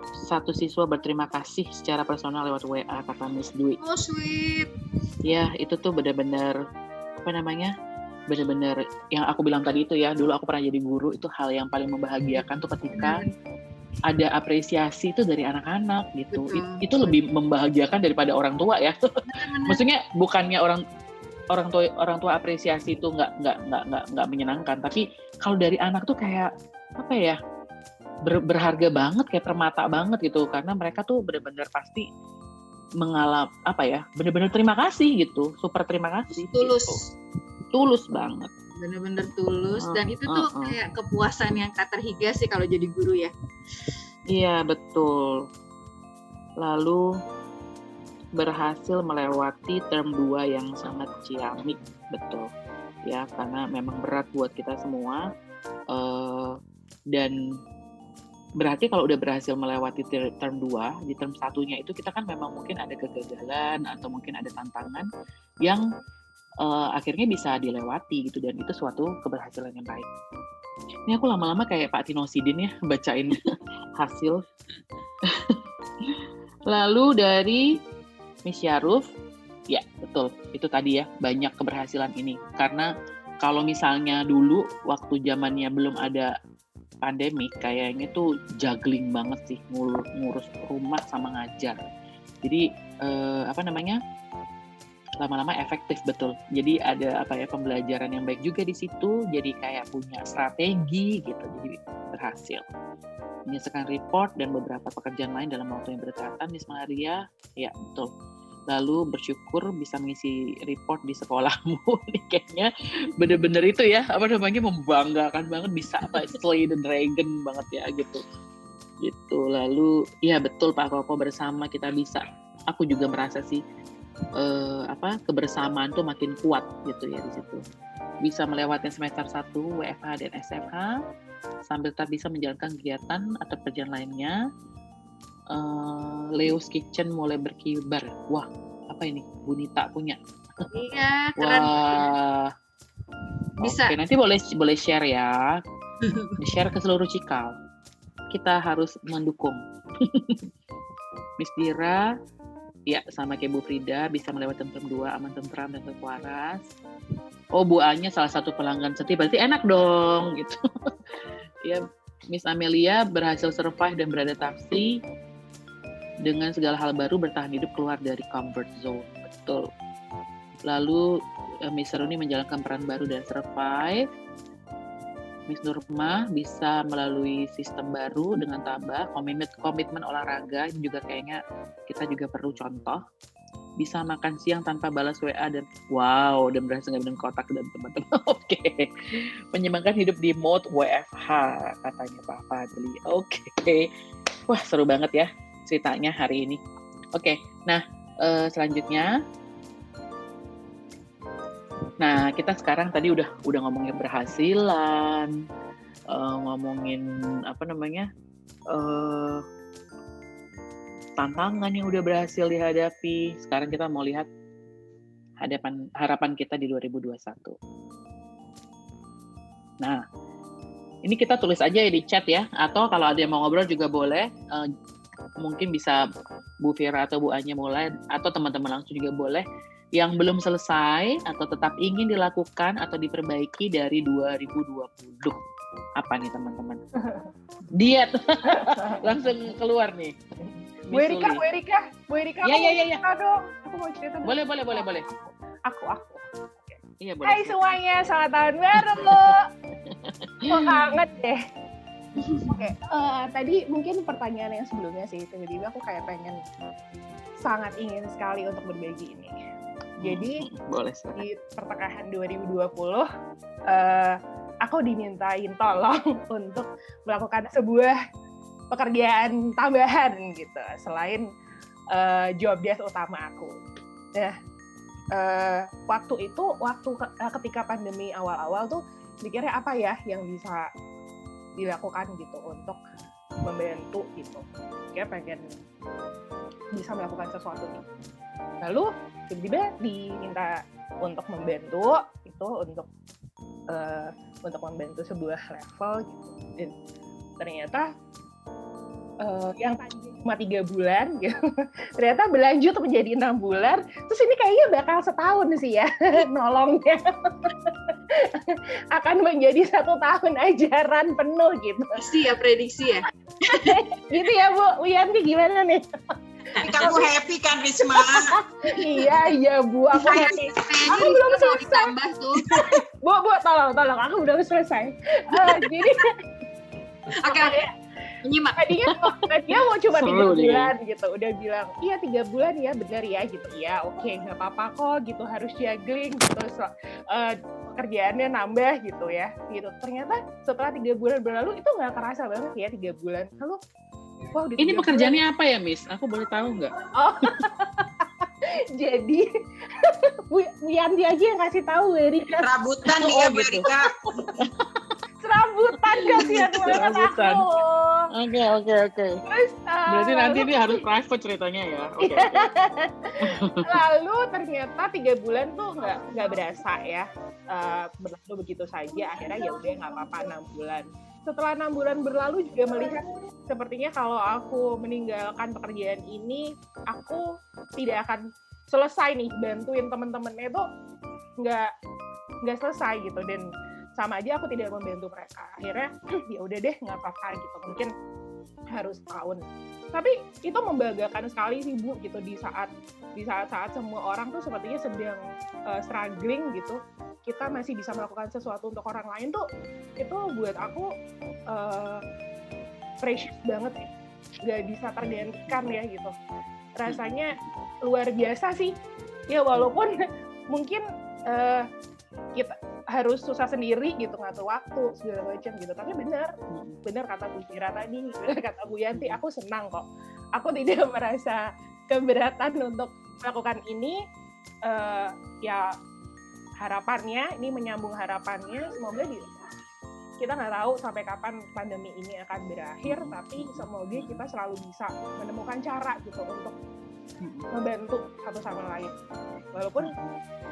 satu siswa berterima kasih secara personal lewat WA kata Miss Dwi. Oh sweet. Ya itu tuh benar-benar benar-benar yang aku bilang tadi itu ya. Dulu aku pernah jadi guru, itu hal yang paling membahagiakan tuh ketika ada apresiasi itu dari anak-anak gitu. Itu lebih membahagiakan daripada orang tua ya. Maksudnya bukannya orang tua apresiasi itu nggak menyenangkan, tapi kalau dari anak tuh kayak apa ya? Berharga banget, kayak permata banget gitu, karena mereka tuh benar-benar pasti benar-benar terima kasih gitu, super terima kasih, tulus banget, benar-benar tulus, dan itu tuh kayak kepuasan yang tak terhingga sih kalau jadi guru ya. Iya betul. Lalu berhasil melewati term 2 yang sangat ciamik, betul ya, karena memang berat buat kita semua, dan berarti kalau udah berhasil melewati term 2, di term 1-nya itu kita kan memang mungkin ada kegagalan atau mungkin ada tantangan yang akhirnya bisa dilewati gitu, dan itu suatu keberhasilan yang baik. Ini aku lama-lama kayak Pak Tinosidin ya, bacain hasil. Lalu dari Miss Yaruf, ya betul, itu tadi ya, banyak keberhasilan ini. Karena kalau misalnya dulu, waktu zamannya belum ada pandemi, kayaknya tuh juggling banget sih, ngurus rumah sama ngajar. Jadi, lama-lama efektif betul. Jadi ada pembelajaran yang baik juga di situ. Jadi kayak punya strategi gitu. Jadi berhasil menyelesaikan report dan beberapa pekerjaan lain dalam waktu yang berdekatan. Miss Maria, ya betul. Lalu bersyukur bisa mengisi report di sekolahmu. Ini kayaknya bener-bener itu ya, membanggakan banget, bisa slay the dragon banget ya gitu. Gitu. Lalu ya betul Pak Koko, bersama kita bisa. Aku juga merasa sih kebersamaan tuh makin kuat gitu ya di situ. Bisa melewati semester 1 WFH dan SFH sambil tetap bisa menjalankan kegiatan atau pekerjaan lainnya. Leo's Kitchen mulai berkibar. Wah, apa ini? Bunita punya. Iya, keren. Wah. Bisa. Oke, nanti boleh share ya. Di-share ke seluruh Cikal. Kita harus mendukung. Miss Dira, ya sama kayak Bu Frida, bisa melewati term 2 aman, tentram, dan waras. Oh, Bu Anya salah satu pelanggan setia, berarti enak dong gitu. Ya, Miss Amelia berhasil survive dan beradaptasi dengan segala hal baru, bertahan hidup keluar dari comfort zone. Betul. Lalu Miss Roni menjalankan peran baru dan survive. Miss Nurma bisa melalui sistem baru dengan tabah, komitmen olahraga, ini juga kayaknya kita juga perlu contoh. Bisa makan siang tanpa balas WA dan berhasil ngambilin kotak dan teman-teman. Oke. Menyemangatkan hidup di mode WFH, katanya Pak Fadli. Oke. Wah, seru banget ya ceritanya hari ini. Oke. Nah, selanjutnya. Nah, kita sekarang tadi udah ngomongin keberhasilan, ngomongin tantangan yang udah berhasil dihadapi. Sekarang kita mau lihat harapan kita di 2021. Nah, ini kita tulis aja ya di chat ya, atau kalau ada yang mau ngobrol juga boleh. Mungkin bisa Bu Fira atau Bu Anya mulai, atau teman-teman langsung juga boleh. Yang belum selesai atau tetap ingin dilakukan atau diperbaiki dari 2020. Apa nih teman-teman? Diet. Langsung keluar nih. Bu Erika. Ya. Dong. Aku mau cerita. Boleh. Aku. Iya, boleh. Hai semuanya, selamat tahun baru. Kok kangen deh. Oke, tadi mungkin pertanyaan yang sebelumnya sih, tiba-tiba aku kayak sangat ingin sekali untuk berbagi ini. Jadi di pertengahan 2020 aku dimintain tolong untuk melakukan sebuah pekerjaan tambahan gitu selain job desk utama aku. Nah, waktu ketika pandemi awal-awal tuh pikirnya apa ya yang bisa dilakukan gitu untuk membantu gitu. Kayak pengen bisa melakukan sesuatu nih. Lalu tiba-tiba diminta untuk membantu itu untuk membantu sebuah level gitu. Dan ternyata yang tadinya cuma 3 bulan gitu, ternyata berlanjut menjadi 6 bulan. Terus ini kayaknya bakal setahun sih ya nolongnya. Akan menjadi 1 tahun ajaran penuh gitu. Prediksi ya. Gitu ya Bu, Wiyanti gimana nih? Kamu happy kan Risma? Iya Bu, aku happy. Aku belum selesai. Bu, tolong, aku belum selesai. Jadi, Oke. Menyimak. Tadinya mau cuma 3 bulan gitu, udah bilang, iya 3 bulan ya, bener ya gitu. Iya, oke, nggak apa-apa kok gitu, harus juggling gitu, kerjaannya nambah gitu ya. Gitu. Ternyata setelah 3 bulan berlalu, itu nggak kerasa banget ya 3 bulan. Lalu, wow, ini pekerjaannya apa ya, Miss? Aku boleh tahu nggak? Oh, jadi Bu Yanti aja yang kasih tahu Erika. Rabutan nih ya Bu Erika. Serabutan kasihan banget aku. Oke. Terus Berarti nanti ini harus private ceritanya ya. Oke. Lalu ternyata 3 bulan tuh nggak berasa ya, berlalu begitu saja. Akhirnya ya udah nggak apa-apa 6 bulan. Setelah 6 bulan berlalu juga melihat sepertinya kalau aku meninggalkan pekerjaan ini, aku tidak akan selesai nih bantuin teman-temannya itu nggak selesai gitu, dan sama aja aku tidak membantu mereka. Akhirnya ya udah deh nggak apa-apa gitu, mungkin harus tahun. Tapi itu membanggakan sekali sih Bu gitu, di saat semua orang tuh sepertinya sedang struggling gitu, kita masih bisa melakukan sesuatu untuk orang lain tuh, itu buat aku precious banget sih, nggak bisa tergantikan ya gitu. Rasanya luar biasa sih ya, walaupun mungkin kita harus susah sendiri gitu, ngatur waktu segala macam gitu, tapi benar kata Bu Fira tadi, kata Bu Yanti, aku senang kok, aku tidak merasa keberatan untuk melakukan ini. Ya harapannya, ini menyambung harapannya, semoga kita nggak tahu sampai kapan pandemi ini akan berakhir, tapi semoga kita selalu bisa menemukan cara gitu untuk membantu satu sama lain. Walaupun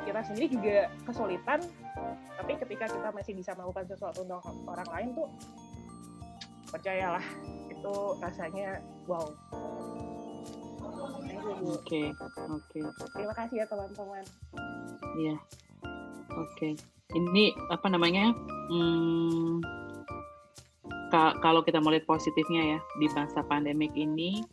kita sendiri juga kesulitan, tapi ketika kita masih bisa melakukan sesuatu untuk orang lain tuh, percayalah, itu rasanya wow. Oke. Terima kasih ya teman-teman. Iya. Oke. Ini apa namanya? Kalau kita mau lihat positifnya ya, di masa pandemik ini,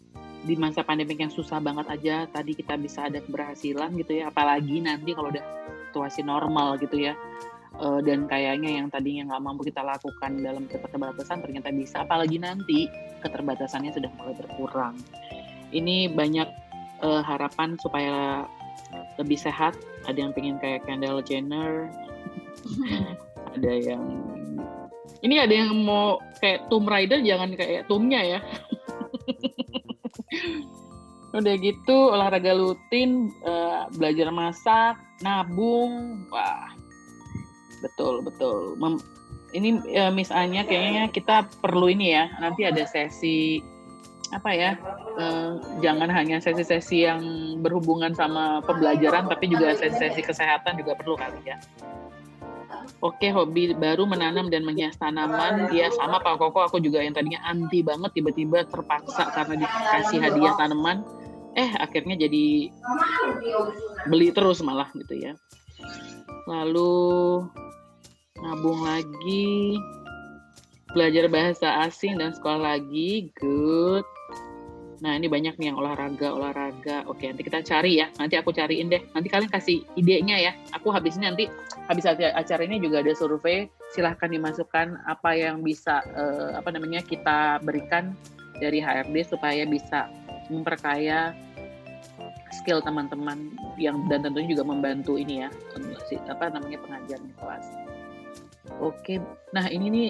di masa pandemik yang susah banget aja, tadi kita bisa ada keberhasilan gitu ya, apalagi nanti kalau udah situasi normal gitu ya, dan kayaknya yang tadinya nggak mampu kita lakukan dalam keterbatasan ternyata bisa, apalagi nanti keterbatasannya sudah mulai berkurang. Ini banyak harapan supaya lebih sehat. Ada yang pengen kayak Kendall Jenner, ada yang mau kayak Tomb Raider, jangan kayak Tomb-nya ya. Udah gitu olahraga rutin, belajar masak, nabung, wah betul. Ini Miss Anya kayaknya kita perlu ini ya, nanti ada sesi apa ya, jangan hanya sesi-sesi yang berhubungan sama pembelajaran, tapi juga sesi-sesi kesehatan juga perlu kali ya. Oke, hobi baru menanam dan menghias tanaman. Ya sama Pak Koko, aku juga yang tadinya anti banget, tiba-tiba terpaksa karena dikasih hadiah tanaman, akhirnya jadi beli terus malah gitu ya. Lalu nabung lagi, belajar bahasa asing dan sekolah lagi, good. Nah ini banyak nih yang olahraga. Oke, nanti kita cari ya. Nanti aku cariin deh. Nanti kalian kasih idenya ya. Aku habis acara ini juga ada survei. Silahkan dimasukkan apa yang bisa kita berikan dari HRD supaya bisa memperkaya skill teman-teman dan tentunya juga membantu ini ya, pengajar di kelas. Oke. Nah ini nih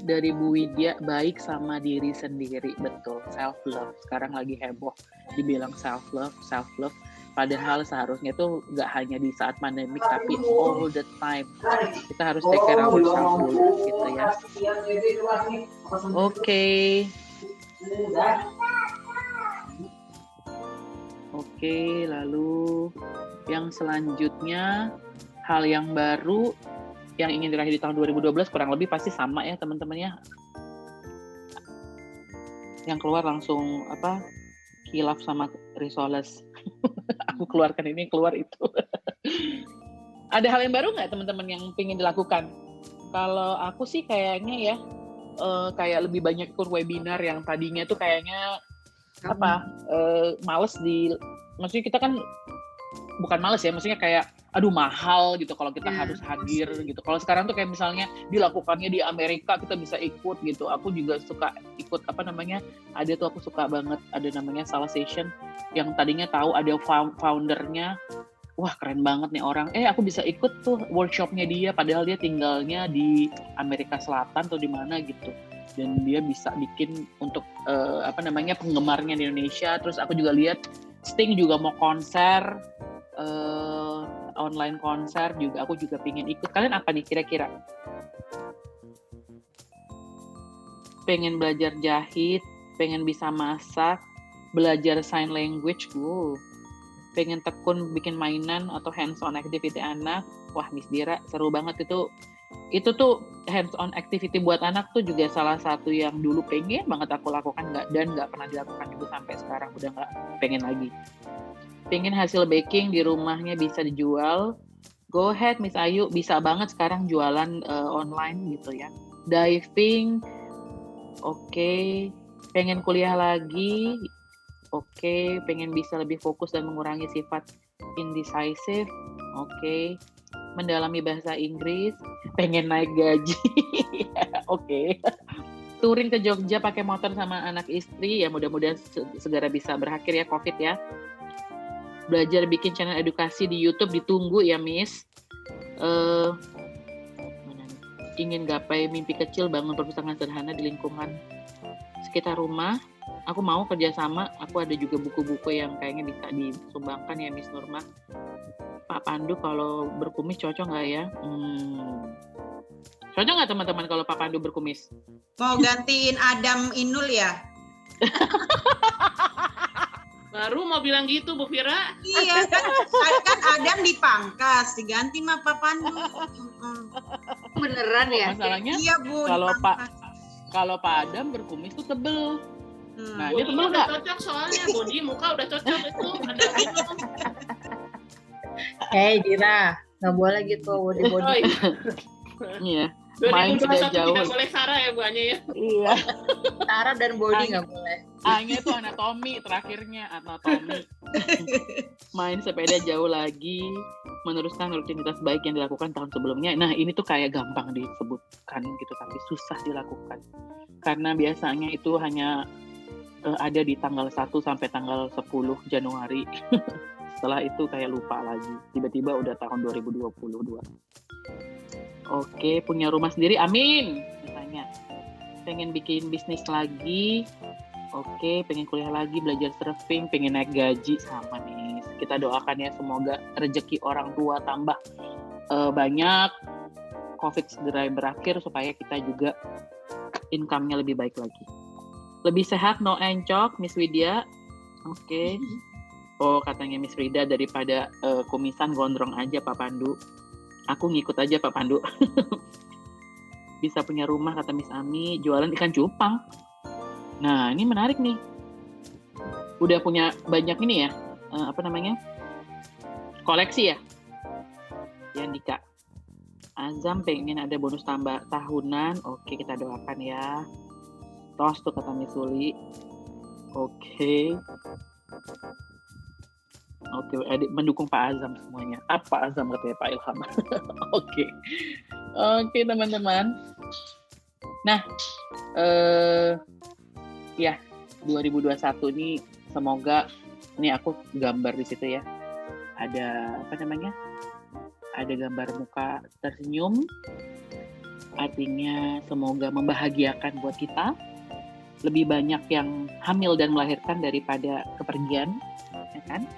dari Bu Widya, baik sama diri sendiri, betul, self love. Sekarang lagi heboh dibilang self love. Padahal seharusnya itu nggak hanya di saat pandemik, tapi all the time. Kita harus take care of ourselves dulu, gitu ya. Oke, lalu yang selanjutnya, hal yang baru yang ingin diraih di tahun 2012 kurang lebih pasti sama ya teman-teman ya. Yang keluar langsung khilaf sama risoles. Aku keluarkan ini, keluar itu. Ada hal yang baru nggak teman-teman yang ingin dilakukan? Kalau aku sih kayaknya ya, kayak lebih banyak ikut webinar yang tadinya tuh kayaknya males maksudnya kita kan bukan males ya, maksudnya kayak aduh mahal gitu kalau kita harus hadir gitu. Kalau sekarang tuh kayak misalnya dilakukannya di Amerika, kita bisa ikut gitu. Aku juga suka ikut ada tuh aku suka banget, ada namanya Salah Session yang tadinya tahu ada foundernya, wah keren banget nih orang, aku bisa ikut tuh workshopnya dia, padahal dia tinggalnya di Amerika Selatan atau di mana gitu, dan dia bisa bikin untuk penggemarnya di Indonesia. Terus aku juga lihat Sting juga mau konser, online konser juga, aku juga pengen ikut. Kalian apa nih kira-kira? Pengen belajar jahit, pengen bisa masak, belajar sign language, pengen tekun bikin mainan atau hands-on activity anak. Wah, Miss Dira seru banget itu. Itu tuh hands-on activity buat anak tuh juga salah satu yang dulu pengen banget aku lakukan dan nggak pernah dilakukan juga sampai sekarang, udah nggak pengen lagi. Pengen hasil baking di rumahnya bisa dijual. Go ahead Miss Ayu, bisa banget sekarang jualan online gitu ya. Diving, oke. Pengen kuliah lagi, oke. Pengen bisa lebih fokus dan mengurangi sifat indecisive, oke. Mendalami bahasa Inggris, pengen naik gaji, oke. Touring ke Jogja pakai motor sama anak istri, ya mudah-mudahan segera bisa berakhir ya COVID ya. Belajar bikin channel edukasi di YouTube, ditunggu ya Miss. Ingin gapai mimpi kecil, bangun perpustakaan sederhana di lingkungan sekitar rumah. Aku mau kerjasama, aku ada juga buku-buku yang kayaknya bisa disumbangkan ya Miss Nurma. Pak Pandu kalau berkumis cocok nggak ya? Cocok nggak teman-teman kalau Pak Pandu berkumis? Mau gantiin Adam Inul ya? Baru mau bilang gitu Bu Fira. Iya kan Adam dipangkas, diganti sama Pak Pandu. Beneran ya? Masalahnya Iya Bu. Kalau Pak Adam berkumis tuh tebel. Nah, dia Body tebel udah nggak? cocok soalnya, body muka udah cocok itu. Ada gitu. Dira, nggak boleh gitu body. Oh, Iya. 2021 Main sudah jauh. tidak boleh Sarah ya Bu Anya ya. Iya. Saraf dan body nggak boleh. A-nya tuh anatomi, terakhirnya anatomi. Main sepeda jauh lagi, meneruskan rutinitas baik yang dilakukan tahun sebelumnya. Nah, ini tuh kayak gampang disebutkan gitu, tapi susah dilakukan. Karena biasanya itu hanya ada di tanggal 1 sampai tanggal 10 Januari. Setelah itu kayak lupa lagi. Tiba-tiba udah tahun 2022. Oke, punya rumah sendiri, amin. Misalnya, pengen bikin bisnis lagi. Oke, pengen kuliah lagi, belajar surfing, pengen naik gaji, sama nih. Kita doakan ya semoga rezeki orang tua tambah banyak, COVID segera berakhir supaya kita juga income-nya lebih baik lagi. Lebih sehat, no encok, Miss Widya. Oke. Oh, katanya Miss Frida daripada kumisan gondrong aja Pak Pandu. Aku ngikut aja Pak Pandu. Bisa punya rumah kata Miss Ami, jualan ikan cupang. Nah, ini menarik nih. Udah punya banyak ini ya, koleksi ya? Yang Dika. Azam pengen ada bonus tambah tahunan. Oke, kita doakan ya. Tos tuh kata Miss Suli. Oke, mendukung Pak Azam semuanya. Apa Azam katanya Pak Ilham. Oke, teman-teman. Nah, ya 2021 ini semoga ini aku gambar di situ ya. Ada ada gambar muka tersenyum. Artinya semoga membahagiakan buat kita. Lebih banyak yang hamil dan melahirkan daripada kepergian, ya kan?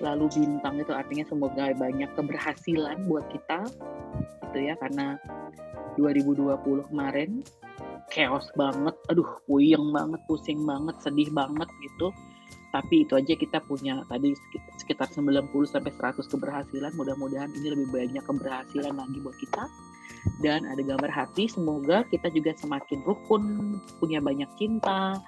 Lalu bintang itu artinya semoga banyak keberhasilan buat kita, gitu ya, karena 2020 kemarin chaos banget, puyeng banget, pusing banget, sedih banget gitu. Tapi itu aja kita punya tadi sekitar 90-100 keberhasilan. Mudah-mudahan ini lebih banyak keberhasilan lagi buat kita. Dan ada gambar hati, semoga kita juga semakin rukun, punya banyak cinta,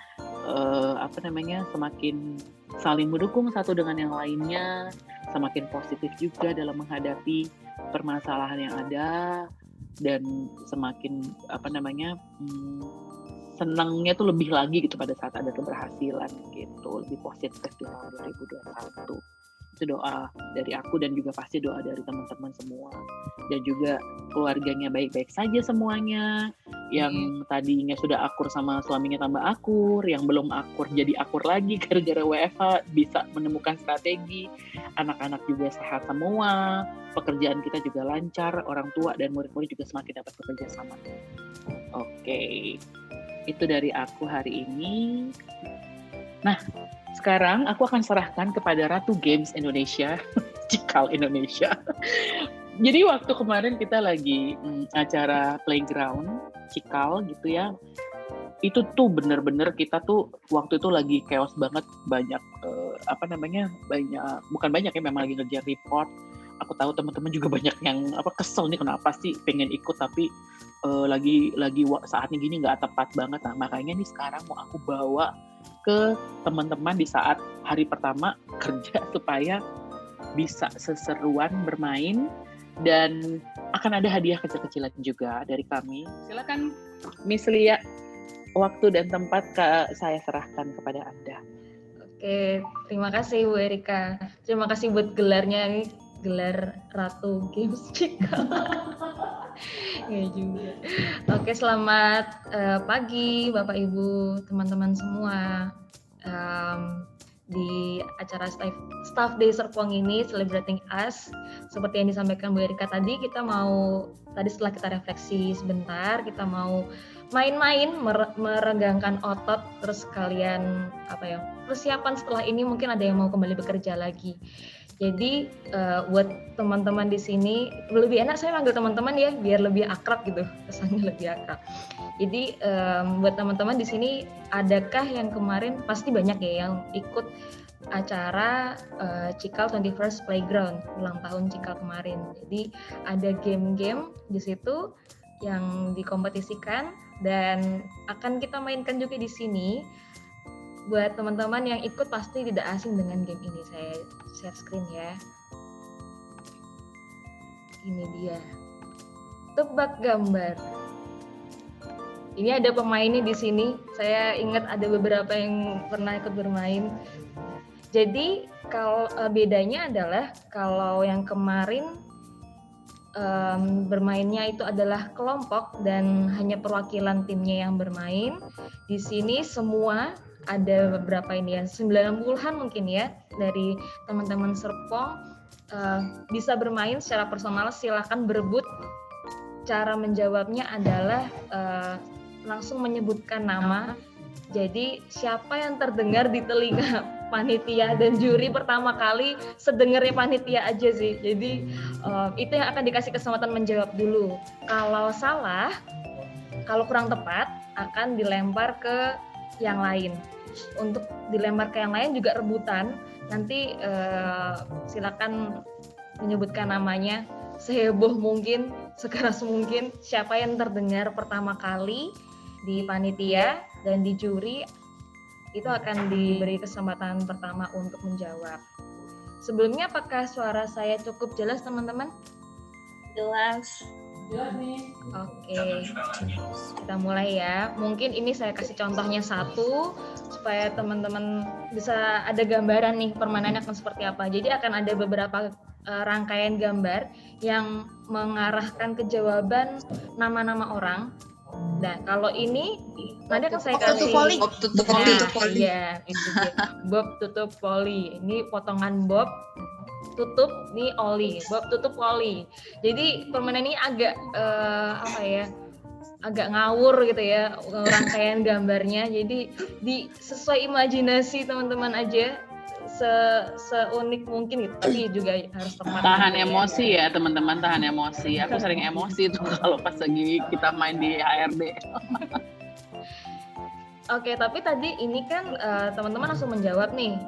semakin saling mendukung satu dengan yang lainnya, semakin positif juga dalam menghadapi permasalahan yang ada, dan semakin senangnya tuh lebih lagi gitu pada saat ada keberhasilan gitu, lebih positif di tahun 2021. Itu doa dari aku dan juga pasti doa dari teman-teman semua, dan juga keluarganya baik-baik saja semuanya. Yang tadinya sudah akur sama suaminya tambah akur, yang belum akur jadi akur lagi gara-gara WFH, bisa menemukan strategi. Anak-anak juga sehat semua, pekerjaan kita juga lancar, orang tua dan murid-murid juga semakin dapat bekerja sama. Oke, itu dari aku hari ini. Nah, sekarang aku akan serahkan kepada Ratu Games Indonesia, Cikal Indonesia. Jadi waktu kemarin kita lagi acara playground Cikal gitu ya, itu tuh bener-bener kita tuh waktu itu lagi chaos banget, banyak bukan banyak ya, memang lagi ngejar report. Aku tahu teman-teman juga banyak yang kesel nih, kenapa sih pengen ikut tapi lagi saatnya gini nggak tepat banget. Nah makanya nih sekarang mau aku bawa ke teman-teman di saat hari pertama kerja supaya bisa seseruan bermain, dan akan ada hadiah kecil-kecilan juga dari kami. Silakan Miss Lia, waktu dan tempat saya serahkan kepada Anda. Oke, terima kasih Bu Erika. Terima kasih buat gelarnya, ini gelar Ratu Games Cikal. Nggak juga. Oke, selamat pagi Bapak Ibu, teman-teman semua. Di acara Staff Day Serpong ini, Celebrating Us, seperti yang disampaikan Bu Erika tadi, tadi setelah kita refleksi sebentar, kita mau main-main, meregangkan otot, terus kalian persiapan setelah ini mungkin ada yang mau kembali bekerja lagi. Jadi buat teman-teman di sini, lebih enak saya manggil teman-teman ya, biar lebih akrab gitu, kesannya lebih akrab. Jadi buat teman-teman di sini, adakah yang kemarin, pasti banyak ya yang ikut acara Cikal 21st Playground, ulang tahun Cikal kemarin. Jadi ada game-game di situ yang dikompetisikan dan akan kita mainkan juga di sini. Buat teman-teman yang ikut pasti tidak asing dengan game ini. Saya share screen ya. Ini dia. Tebak gambar. Ini ada pemainnya di sini. Saya ingat ada beberapa yang pernah ikut bermain. Jadi kalau bedanya adalah kalau yang kemarin bermainnya itu adalah kelompok dan hanya perwakilan timnya yang bermain. Di sini semua ada beberapa ini ya, 90-an mungkin ya, dari teman-teman Serpong bisa bermain secara personal, silakan berebut. Cara menjawabnya adalah langsung menyebutkan nama. Jadi siapa yang terdengar di telinga panitia dan juri pertama kali, sedengarnya panitia aja sih. Jadi itu yang akan dikasih kesempatan menjawab dulu. Kalau salah, kalau kurang tepat, akan dilempar ke yang lain. Untuk dilempar ke yang lain juga rebutan. Nanti silakan menyebutkan namanya seheboh mungkin, sekeras mungkin. Siapa yang terdengar pertama kali di panitia dan di juri, itu akan diberi kesempatan pertama untuk menjawab. Sebelumnya, apakah suara saya cukup jelas, teman-teman? Jelas. Jelas nih. Oke, kita mulai ya. Mungkin ini saya kasih contohnya satu, supaya teman-teman bisa ada gambaran nih permainannya akan seperti apa. Jadi akan ada beberapa rangkaian gambar yang mengarahkan ke jawaban nama-nama orang. Nah, kalau ini nanti akan saya kasih Bob tutup poli. Ya, itu dia. Bob tutup poli. Ini potongan Bob tutup nih Oli. Bob tutup Oli. Jadi permainan ini agak agak ngawur gitu ya rangkaian gambarnya. Jadi sesuai imajinasi teman-teman aja. Seunik mungkin gitu, tapi juga harus tepat. Tahan emosi ya teman-teman, tahan emosi. Aku sering emosi tuh kalau pas lagi kita main di HRD. Oke, tapi tadi ini kan teman-teman langsung menjawab nih.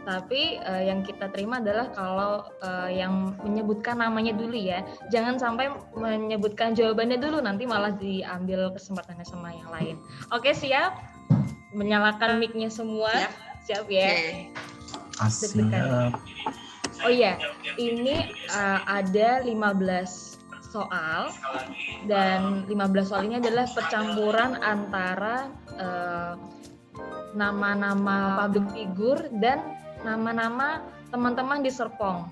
Tapi yang kita terima adalah kalau yang menyebutkan namanya dulu ya. Jangan sampai menyebutkan jawabannya dulu, nanti malah diambil kesempatannya sama yang lain. Oke, siap? Menyalakan mic-nya semua. Siap ya? Deg-degan. Oh iya, ini ada 15 soal dan 15 soal ini adalah percampuran antara nama-nama public figure dan nama-nama teman-teman di Serpong.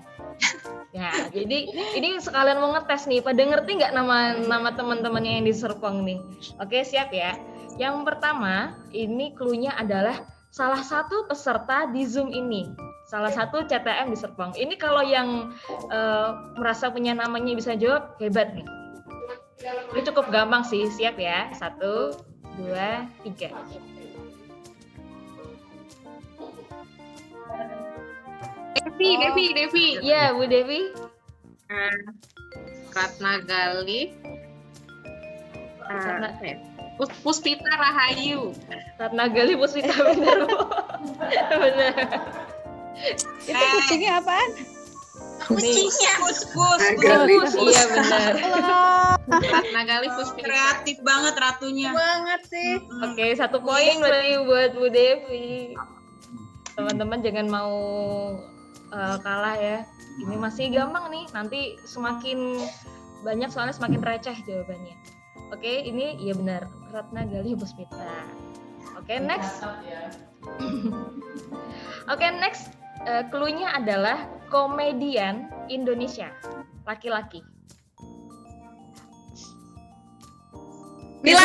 Ya, jadi ini sekalian mau ngetes nih, pada ngerti nggak nama teman-temannya yang di Serpong nih? Oke, siap ya. Yang pertama, ini clue-nya adalah salah satu peserta di Zoom ini, salah satu CTM di Serpong. Ini kalau yang merasa punya namanya bisa jawab, hebat nih. Ini cukup gampang sih, siap ya. 1, 2, 3. Devi. Iya, Bu Devi. Ratna Gali. Puspita Rahayu. Ratna Gali Puspita, bener Bu. Bener. Itu kucingnya apaan? Kucingnya kus. Iya benar. Ratna Gali Puspita. Kreatif banget ratunya. Banget sih. Oke, 1 poin berarti buat Bu Devi. Teman-teman jangan mau kalah ya. Ini masih gampang nih. Nanti semakin banyak soalnya semakin receh jawabannya. Oke, ini iya benar. Ratna Gali Puspita. Oke, next. Oke, next. Clue-nya adalah komedian Indonesia, laki-laki. Mila.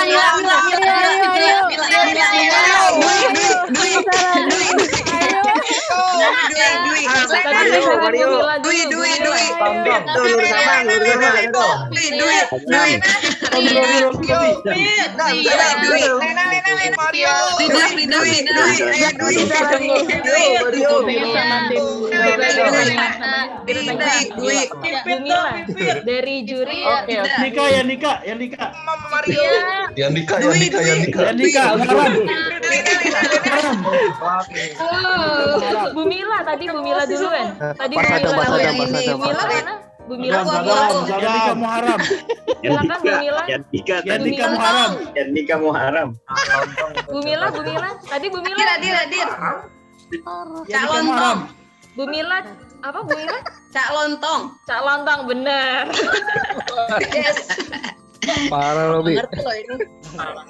Dari juri. Yanika. Bu Mila tadi Bu Mila duluan. Tadi Bu Mila mana? Bu Mila Yanika Muharram. Silakan Bu Mila. Yanika Muharram. Yanika Muharram. Bu Mila. Tadi Bu Mila. Hadir. Cak Lontong. Bu Mila apa Bu Mila? Cak Lontong. Cak Lontong benar. Yes. Parah Robi. Ngerti loh ini.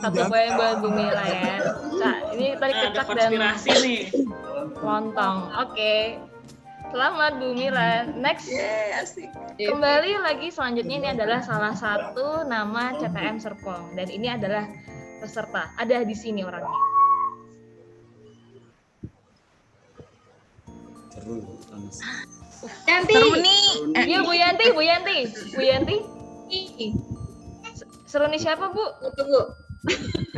1 poin buat Bu Mila ya. Cak, ini tadi Ada kecak dan konspirasi nih. lontong. Oke. Selamat Bu Mila. Next. Asik. Kembali lagi selanjutnya ini adalah salah satu nama CTM Serpong dan ini adalah peserta. Ada di sini orangnya. Yanti. Iya Bu Yanti. Seruni siapa Bu? Tunggu.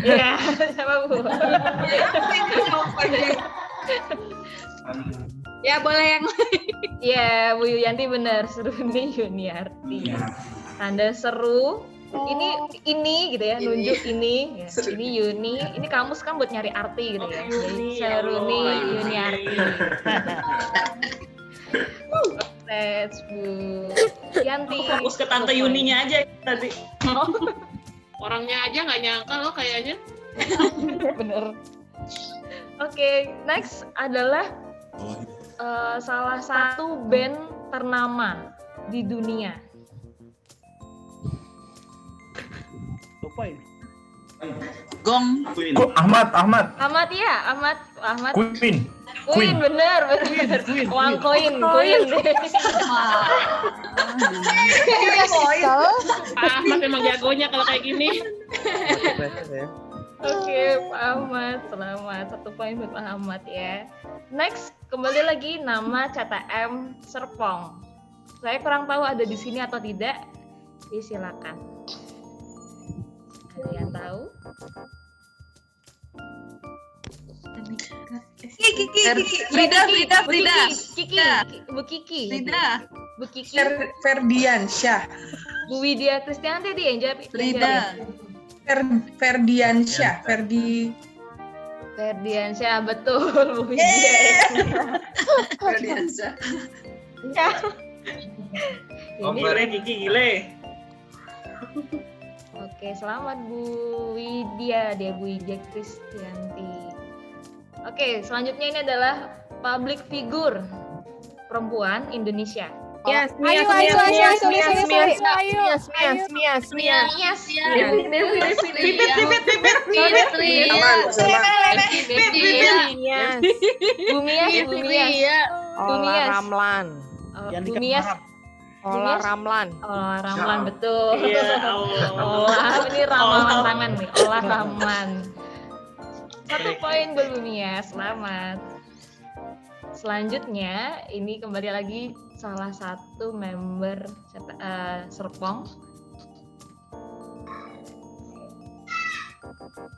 Iya, siapa Bu? Ya boleh yang Iya, Bu Yanti benar. Seruni Yuniarti. Tanda seru. Ini gitu ya, nunjuk ini. Ya. Ini Yuni. Ini kamus kan buat nyari arti gitu ya. Jadi Seruni Yuniarti. Let's Bu Yanti. Fokus ke Tante Yuninya aja tadi. orangnya aja nggak nyangka loh kayaknya. Bener. Oke, next adalah salah satu band ternama di dunia. Lupa ini. Gong. Ahmad. Queen bener. Uang koin. Pak Ahmad memang jagonya kalau kayak gini. Oke, Pak Ahmad, selamat 1 poin buat Pak Ahmad ya. Next, kembali lagi nama CTM Serpong. Saya kurang tahu ada di sini atau tidak. Silakan. Ada yang tahu? Frida. Bu Kiki. Bu Kiki. Ferdiansyah. Bu Widya Kristianti dia yang jawab. Ferdiansyah. Ferdiansyah, betul Bu Widya. Ferdiansyah. Gile. Oke, selamat Bu Widya, dia Bu Widya Kristianti. Oke, selanjutnya ini adalah public figure perempuan Indonesia. Yes, Mia. Ola Ramlan betul. Olah ini ramalan tangan nih. Olah Ramlan. 1 poin buat Bu Mia, selamat. Selanjutnya ini kembali lagi salah satu member Serpong.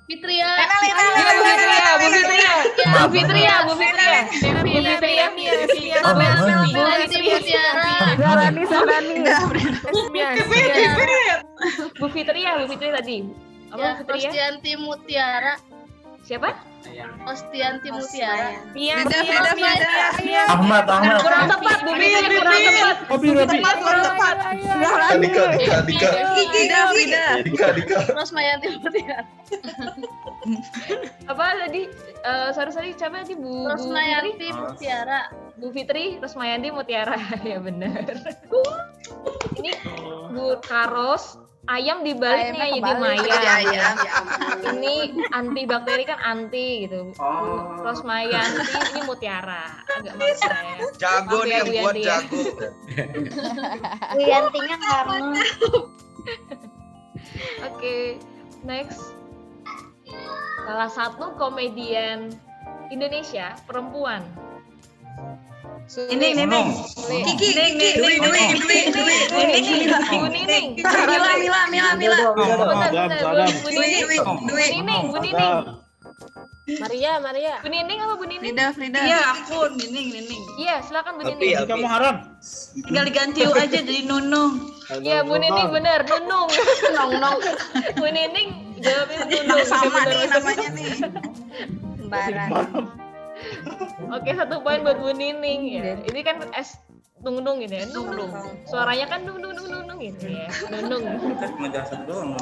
Fitria. Bu Fitria tadi. Apa Fitri ya? Ostianti Mutiara. Siapa? Ostianti Mutiara. Ahmad. Kurang tepat, Bu Fitri, kurang tepat. Robi. Kurang tepat. Dika. Rosmayanti Mutiara. Apa tadi? Sorry, siapa tadi Bu? Rosmayanti Mutiara. Bu Fitri, Rosmayanti Mutiara. Ya benar. Ini Bu Karos, ayam dibaliknya jadi Maya. Ini antibakteri kan anti gitu. Rosmayanti ini Mutiara. Agak malu saya. Jago nih yang buat jago. Bu Yantinya karena. Oke, next. Salah satu komedian Indonesia perempuan. Ini. Kiki. Bu Nining. Bu Nining. Maria. Bu Nining apa Bu Nining? Frida. Iya, aku Nining. Iya, silakan Bu Nining. Dika Muharam. Tinggal diganti U aja jadi Nunung. Iya, Bu Nining benar, Nunung. Bu Nining jawabnya Nunung. Sama nih namanya nih. Sembarang. Oke, 1 poin buat Bu Nining ya. Ini kan Nung gitu ya. Nung. Suaranya kan Nung gitu ya. Nunung. Cuma jasa doang.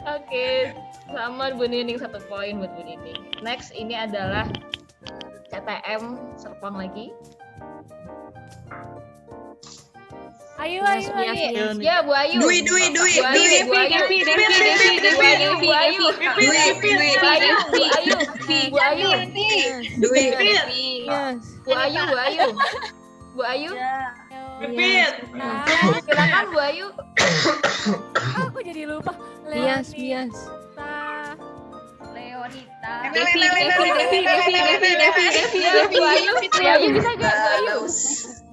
Oke, sama Bu Nining 1 poin buat Bu Nining. Next ini adalah CTM Serpong lagi. Ayo. Ya, Bu Ayu. Dwi. Silakan Bu Ayu. Aku jadi lupa. Mias. Leonita. Bu Ayu bisa gak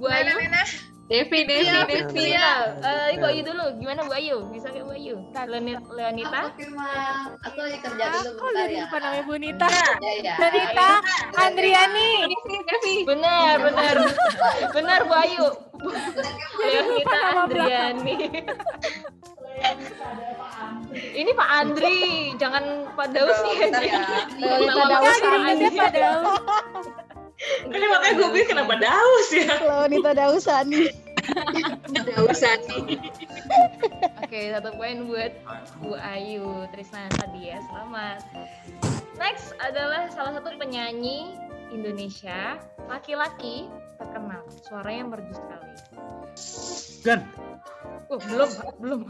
Bu Ayu? Devi. Bu Ayu dulu. Gimana Bu Ayu? Bisa gak Bu Ayu? Leonita? Aku lagi kerja dulu Aku jadi lupa namanya Bu Nita. Ya. Leonita Andriani. Benar Bu Ayu. Leonita Andriani. Ini Pak Andri, jangan Pak Daus ya. Leonita Daus. Ini makanya gue pikir kenapa Daus ya? Leonita Dausani. Oke, 1 poin buat Bu Ayu Trisna tadi ya, selamat. Next adalah salah satu penyanyi Indonesia laki-laki terkenal, suaranya merdu sekali. Gan. Belum.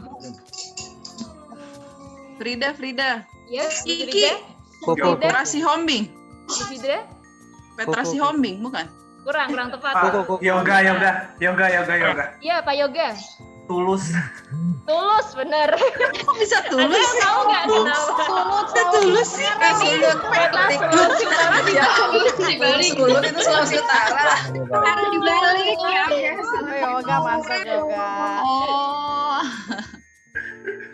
Frida. Yes, Kiki. Petra Sihombing. Frida? Petra Sihombing, bukan? Kurang tepat. Yoga. Iya, Pak Yoga. Tulus, bener. Kok bisa tulus? Anda tahu nggak kenapa? Tulus sih. Sulut itu Sulawesi Utara. Harus dibalik ya. Yoga masak yoga.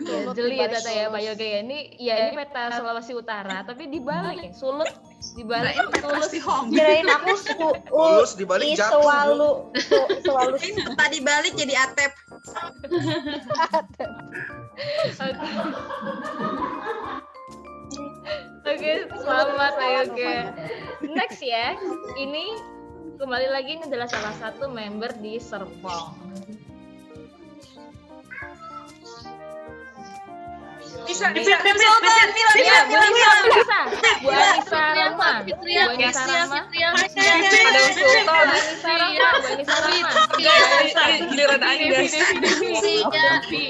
Ya, jeli ya Tata ya Pak Yoga ya. Ini peta Sulawesi Utara, tapi dibalik ya. Sulut dibalik tulus. Kirain aku Tulus dibalik jatuh. Selalu peta dibalik jadi atep. Oke, selamat Pak Yoga. Next ya. Ini kembali lagi, ini adalah salah satu member di Serpong. Bisa. Bu Anissa Rama.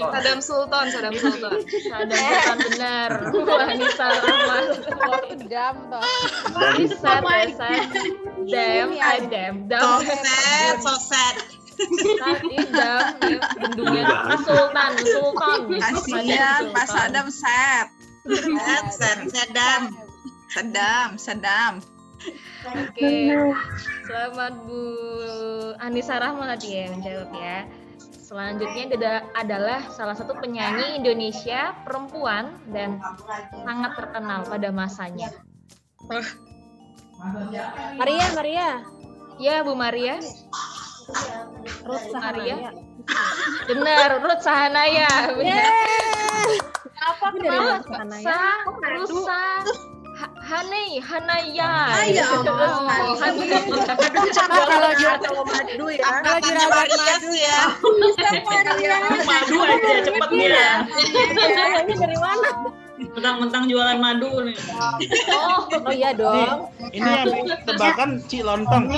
Sadam Sultan benar. Bu Anissa Rama. Jam toh. Soset. Idam bendungan Sultan. Kasihan Pak Sadam Sadam. Oke, selamat Bu Anissa Rahma tadi ya menjawab ya. Selanjutnya adalah salah satu penyanyi Indonesia perempuan dan sangat terkenal pada masanya. Maria. Ya, Bu Maria. Ruth Sahanaya. Benar, Ruth Sahanaya. Benar. Apa kenapa? Rusa, Hanaya. Ya Allah. Kalau madu ya. Lagi rabat madu ya. Madu aja cepet ya. Ini dari mana? Mentang-mentang jualan madu nih. Oh iya dong. Ini yang tebakan Ci Lontong.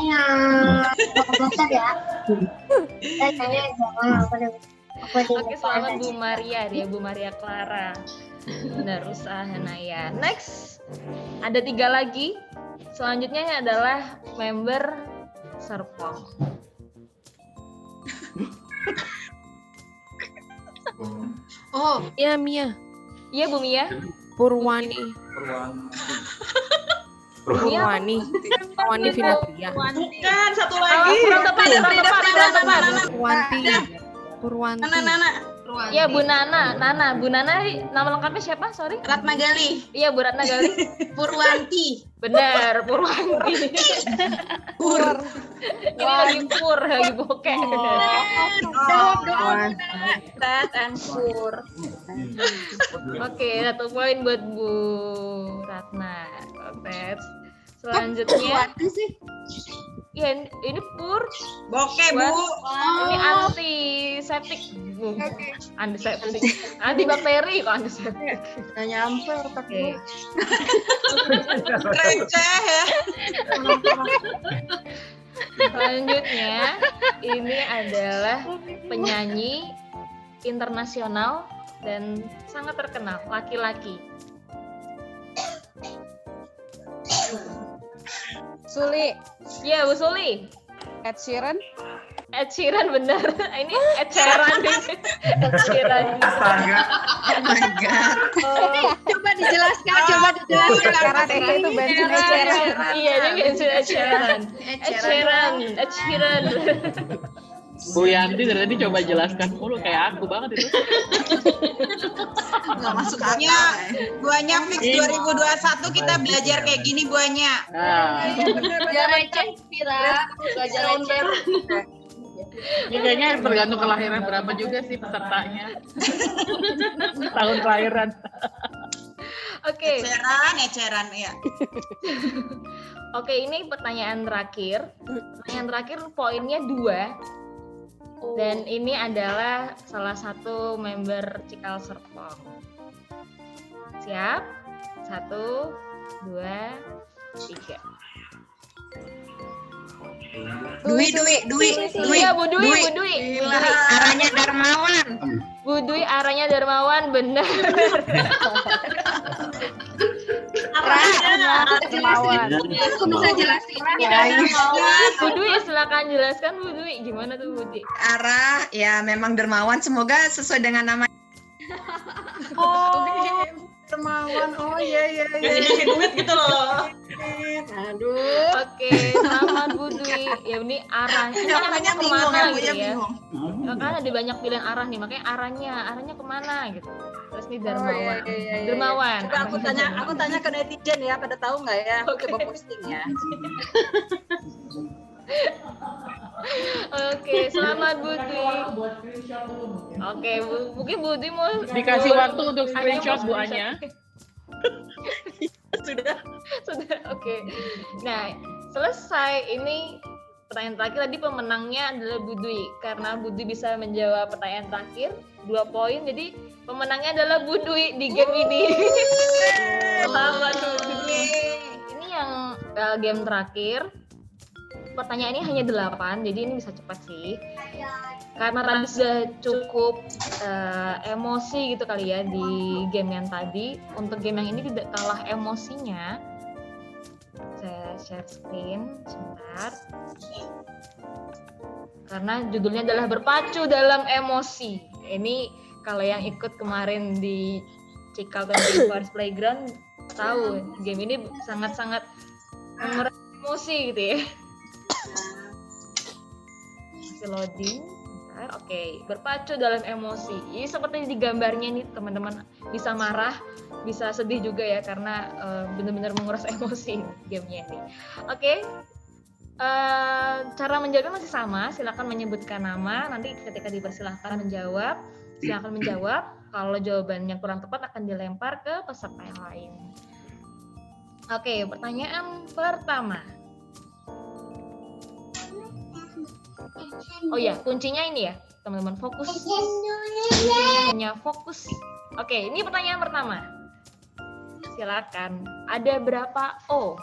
Oke, selamat Bu Maria ya, Bu Maria Clara. Benar, Rusa Hanaya. Next, ada 3 lagi. Selanjutnya ini adalah member Serpong. Oh, Ya Mia. Iya Bu Mia. Purwani. Purwani. Purwani Vinatria. Bukan, satu lagi. Kurang tepat. Purwanti. Purwanti. Nana. Iya Bu Nana. Bu Nana nama lengkapnya siapa? Sorry. Ratna Gali. Iya Bu Ratna Gali. Purwanti. Benar, Purwanti. Ini lagi bokeh. Rat and Pur. Oke, 1 poin buat Bu Ratna. Oke. Selanjutnya. Ya, ini Pur. Bokeh, Bu. Ini antiseptik. Antiseptik. Antibakteri kok antiseptik. Nggak nyampe otaknya. Receh ya. Selanjutnya, ini adalah penyanyi internasional dan sangat terkenal, laki-laki. Suli. Ya, Bu Suli. Ed Sheeran. Ed Sheeran benar. Ini Ed Sheeran. Ed Sheeran. Astaga. Oh my god. Coba dijelaskan. Karena itu bensin Ed Sheeran. Iya, ini bensin Ed Sheeran. Ed Sheeran. Bu Yanti dari tadi coba jelaskan mulu kayak aku banget itu. Nggak masuk akal. Buahnya fix 2021 kita belajar kayak gini buahnya. Nah, Belajar receh, Pira. Belajar receh. ini kayaknya tergantung kelahiran berapa juga sih pesertanya. Tahun kelahiran. Oke. Eceran ya. Oke, ini pertanyaan terakhir. Pertanyaan terakhir poinnya 2. Dan ini adalah salah satu member Cikal Serpong. Siap? 1, 2, 3. Dwi. Iya, Bu Dwi. Arahnya Darmawan. Bu Dwi arahnya Darmawan, benar. Darmawan. Aku bisa jelasin. Bu Dwi, silakan jelaskan Bu Dwi. Gimana tuh Bu Dwi? Arah ya memang Dermawan, semoga sesuai dengan nama. Oh, Dermawan. Oh iya. Ngasih duit gitu loh. Aduh. Oke, selamat Bu Dwi. Ya ini arahnya kemana gitu ya? Karena ada banyak pilihan arah nih, makanya arahnya kemana gitu. Terus nih Darmawan. Dermawan. Coba aku tanya ke netizen ya, pada tahu nggak ya? Aku coba posting ya. Oke, selamat Bu Dwi. Oke, mungkin Bu Dwi mau Dikasih waktu untuk screenshot Bu Anya. Sudah. Oke. Nah, selesai ini pertanyaan terakhir. Tadi pemenangnya adalah Bu Dwi karena Bu Dwi bisa menjawab pertanyaan terakhir 2 poin. Jadi pemenangnya adalah Bu Dwi di game ini. Selamat Bu Dwi. Ini yang game terakhir. Pertanyaannya hanya 8, jadi ini bisa cepat sih. Karena tadi sudah cukup emosi gitu kali ya di game yang tadi. Untuk game yang ini tidak kalah emosinya. Saya share screen sebentar. Karena judulnya adalah berpacu dalam emosi. Ini kalau yang ikut kemarin di Cikal Force Playground tahu game ini sangat-sangat menguras emosi gitu ya. Masih loading. Oke, berpacu dalam emosi. Ini seperti di gambarnya nih teman-teman, bisa marah, bisa sedih juga ya karena benar-benar menguras emosi gamenya ini. Oke, Cara menjawabnya masih sama, silakan menyebutkan nama, nanti ketika dipersilahkan menjawab, silakan menjawab. Kalau jawabannya kurang tepat akan dilempar ke peserta yang lain. Oke, pertanyaan pertama. Oh ya, kuncinya ini ya, teman-teman, fokus. Kuncinya hanya fokus. Oke, ini pertanyaan pertama. Silakan. Ada berapa O?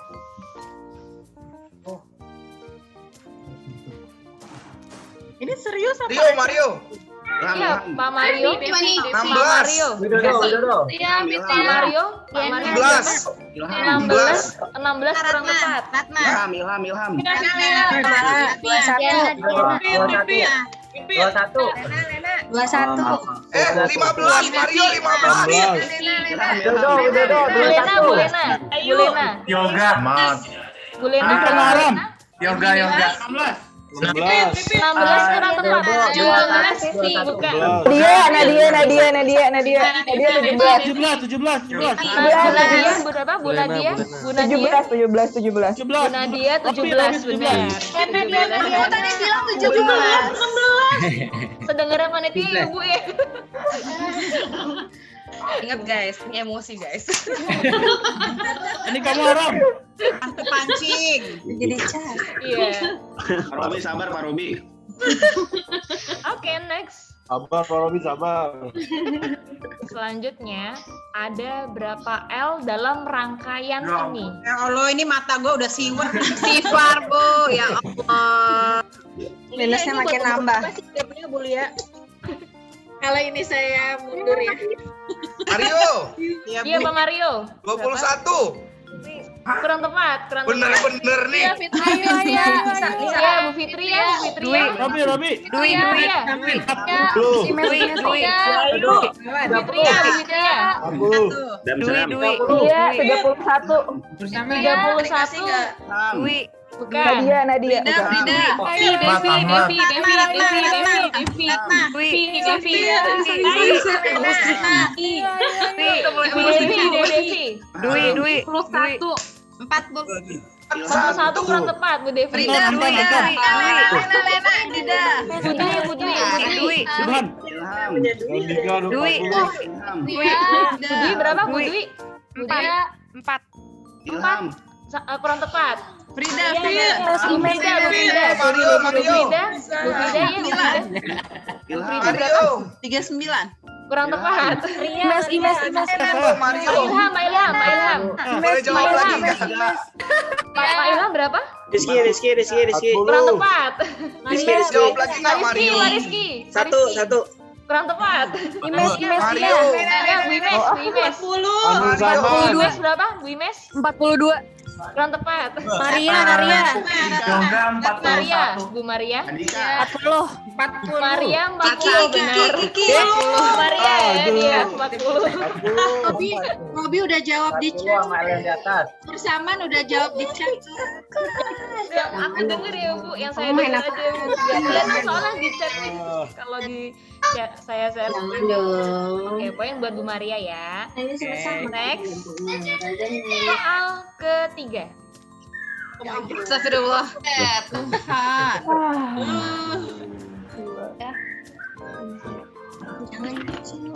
Ini serius apa? Rio, Mario. Iya, Pak Mario. 16. Pak Mario. Iya, Pak Mario. Pak Mario. 16 kurang tepat. Ilham. 21. 15 Mario 15. Bulena. Yoga. Bulena. Yoga. 16 kurang tepat. 17 bukan. Nadia 17. Bu berapa? Bu Nadia. 17. Bu Nadia 17 benar. Nadia tadi bilang 17. Sedengaran panitia ya Bu ya. Ingat guys, ini emosi guys. Ini kamu haram. Aku pancing. Jadi cas. Iya. Pak Robi sabar, Pak Robi. Oke, next. Sabar, Pak Robi, sabar. Selanjutnya, ada berapa L dalam rangkaian ini? Ya Allah, ini mata gue udah siwet. Sifar Bu, ya Allah. Minusnya makin nambah. Kalau ini saya mundur ya. Mario. Iya, Pak Mario. 21. Kurang tepat. Bener-bener nih. Iya, Bu Fitri ya. Robi. Dwi. Iya, 31. 31. Dwi. Bukan. Nadia. Dwi. 41 kurang tepat, Bu Devi. Dwi berapa, Bu Dwi? 4. Kurang tepat. Frida. Mario. 39. Kurang tepat. Mario. Ilham. Boleh jawab lagi nggak? Pak Ilham berapa? Rizky. Kurang tepat. Jawab lagi nggak Mario? Rizky. Satu. Kurang tepat. Mario. Wimes. 40. Wimes berapa? Wimes? 42. Kurang tepat. Maria. Bu Maria. 40. Maria 40 benar. Maria ya dia 40. Robi udah jawab di chat. Bersamaan udah jawab di chat. Aku denger ya Bu, yang saya denger aja Bu. Biasanya soalnya di chat kalau di saya share. Oke, poin buat Bu Maria ya. Next. Soal ketiga. Astagfirullah.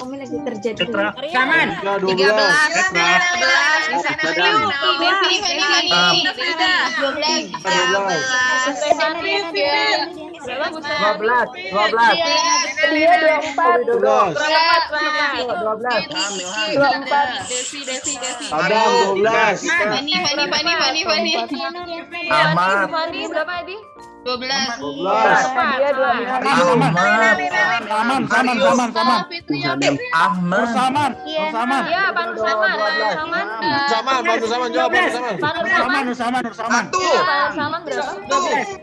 Umi lagi kerja dulu. Saman. 13. Dia 24. Adam 12. Ahmad. Fani berapa Adi? 12. Dia 24. Saman. Ahmad. Saman. Iya, Pak Nursaman. Jawab, Pak Nursaman. Satu. Iya, Pak Nursaman berapa? 12.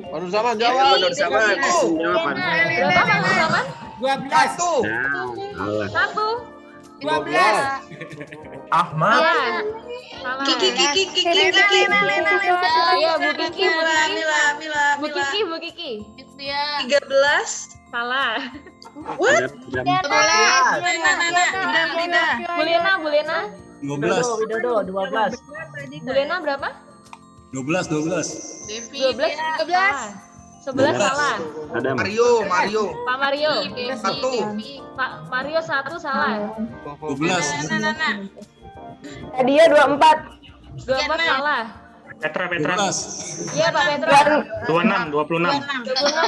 Pak Nursaman jawab. Berapa Pak Nursaman? 1. 12. Ahmad. Iya. Salah. Kiki. Iya, Bu Kiki. Bu Kiki. 13. Salah. What? Bulena. 12. Bulena berapa? 12. 12 salah. Ada Mario. Pak Mario. 1. Pak Mario 1 salah. 12. Nadia 24. 24 salah. Petra. 12. Iya Pak Petra. 26. 26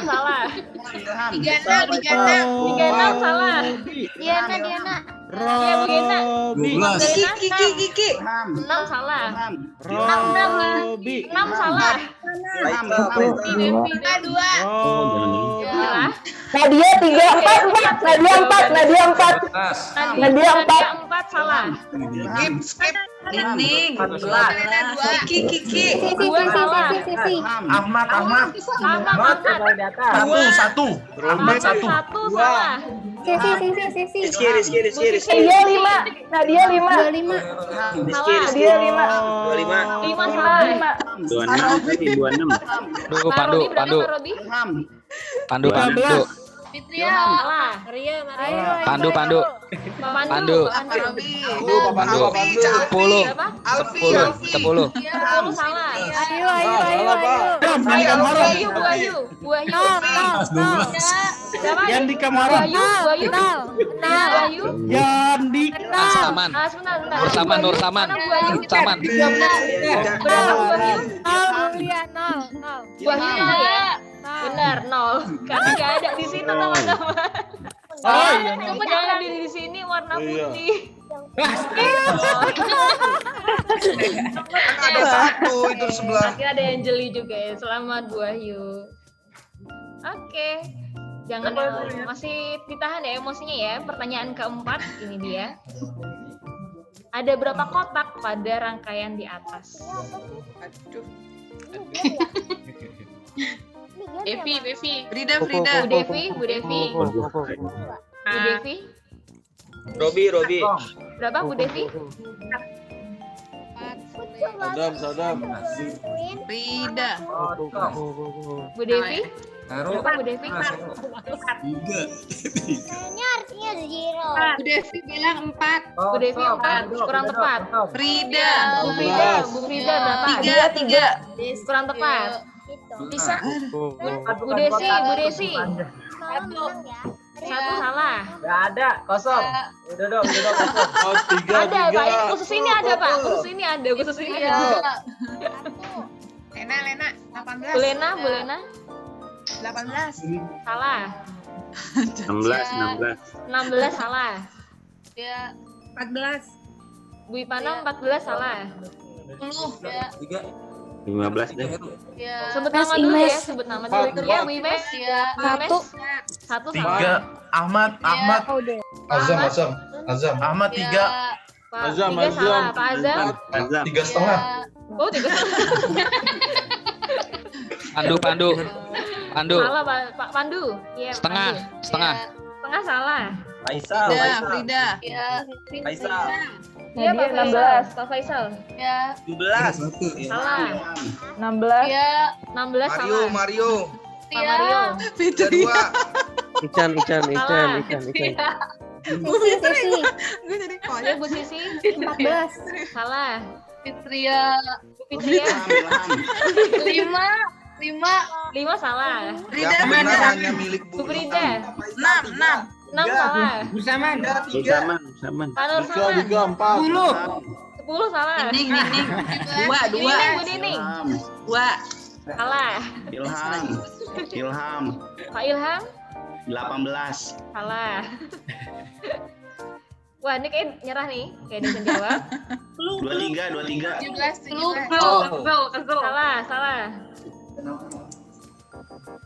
salah. 36 salah. Diana. Iya Bu Gina. 12. Kiki. 6 salah. 6. 6 salah. Kita 2. Salah. Nadia 3, 4. Nadia 4. Nadia 4 salah. Skip. Nining. Kiki. 2 salah. Ahmad. Satu salah. Rizky. Nadia 5. Nadia 5. Nadia 5. 5 salah. 26. Pandu. Fitria. Salah. Pandu. Pandu. 10. 10 salah. Ayo. Bu Ayu. Siapa? Yandi Kamara. Bu Ayu. Yandi. Saman. Sebentar. Nur Saman. Mana Bu Ayu? Saman. Berapa Bu Ayu? Bu Ayu 0 ya? Benar, 0. Karena nggak ada di sini teman-teman. Coba jangan di sini warna putih. Ada 1 itu sebelah. Akhirnya ada Angeli juga ya. Selamat Bu Ayu. Oke. Jangan masih ditahan ya emosinya ya. Pertanyaan keempat ini dia. Ada berapa kotak pada rangkaian di atas? Devi. Frida. Bu Devi. Robi. Berapa Bu Devi? Sadam. Frida. Bu Devi? Berapa Bu Devi? 3. Ini artinya 0. Bu Devi bilang 4. Bu Devi 4. Kurang tepat. Frida. Bu Frida berapa? 3. Kurang tepat. Bisa. Bu Desi. 1 salah. Nggak ada, kosong. Duduk kosong. Oh, 3. Ada Pak, khusus ini ada Pak. Khusus ini ada. Lena 18. Bu Lena. 18. Salah. 16 salah. Ya 14. Bu Ipana 14 salah. 10. Ya. 15 deh. Ya. Sebut nama dulu ya, sebut nama dulu. Ya, Bu Imes. Ya. Bu Imes. 1 salah. 3. Ahmad. Azam. Ahmad 3. Pak 3 salah. Pak Azam. 3,5. Oh, 3,5. Pandu. Salah Pak Pandu. Iya. Setengah. Setengah salah. Frida. Ya. Faisal. Iya Pak Faisal. Pak Faisal. Ya. 17. Salah. 16. Ya. 16 salah. Mario. Pak Mario. Fitria. Ican. Bu Sisi. Gue jadi Ya Bu Sisi. 14. Salah. Fitria. Bu Fitria. 5 salah. Yang benar hanya milik Bu Frida. 6. 6 salah. Busaman. Pak Nur salah. 10 salah. Nining. 2. Bu Nining. 2. Salah. Ilham. Pak Ilham. 18. Salah. Wah, ini kayak nyerah nih. Kayak dia jawab. 23. 17. Salah.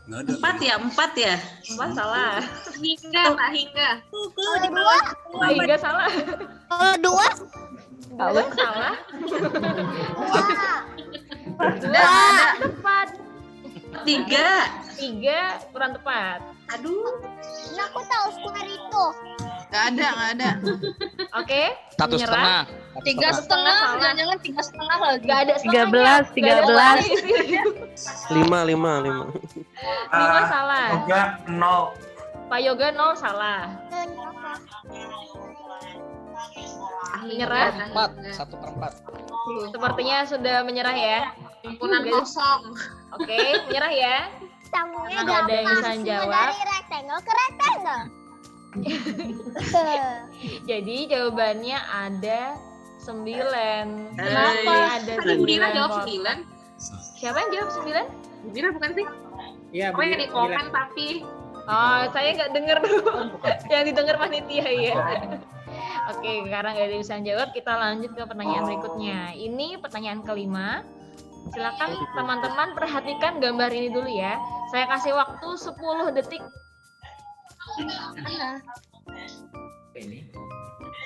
4 ya? 4 salah. Hingga. Pak Hingga salah. 2 salah. 2 tepat. 3 kurang tepat. Aduh. Aku tahu square itu. Gak ada. Oke. 1,5. 3,5. Jangan 3,5 lagi. Gak ada setengahnya. 5. 5 salah. Yoga 0. Pak Yoga 0 salah. Menyerah. 1/4. Sepertinya sudah menyerah ya. Ampunan kosong. Oke, menyerah ya. Sambungnya Nggak ada yang bisa gampang. jawab. Dari rectangle ke rectangle. Jadi jawabannya ada 9. Kenapa? Ada Tadi Bira 9 jawab pot. 9. Siapa yang jawab 9? Bira bukan sih? Iya, Oh yang di komen tapi. Oh, saya nggak dengar dulu. Yang didengar panitia ya. Oke, karena nggak ada yang bisa jawab, kita lanjut ke pertanyaan berikutnya. Ini pertanyaan kelima. Silakan teman-teman perhatikan gambar ini dulu ya. Saya kasih waktu 10 detik.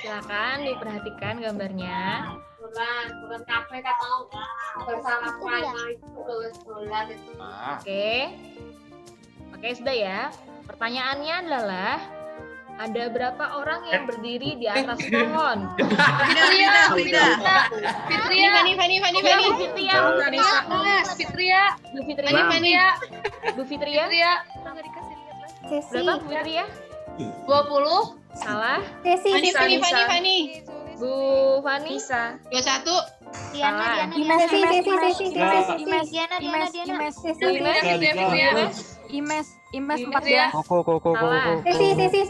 Silakan diperhatikan gambarnya. Bulan kafe kan tahu bersama Oke, sudah ya. Pertanyaannya adalah ada berapa orang yang berdiri di atas pohon? Fitria. Bu Fitria. Sesi. Berapa Bu Fitria? 20. Salah. Sesi. Fani. Bu Fani. 21. Salah. Imes 14. Salah.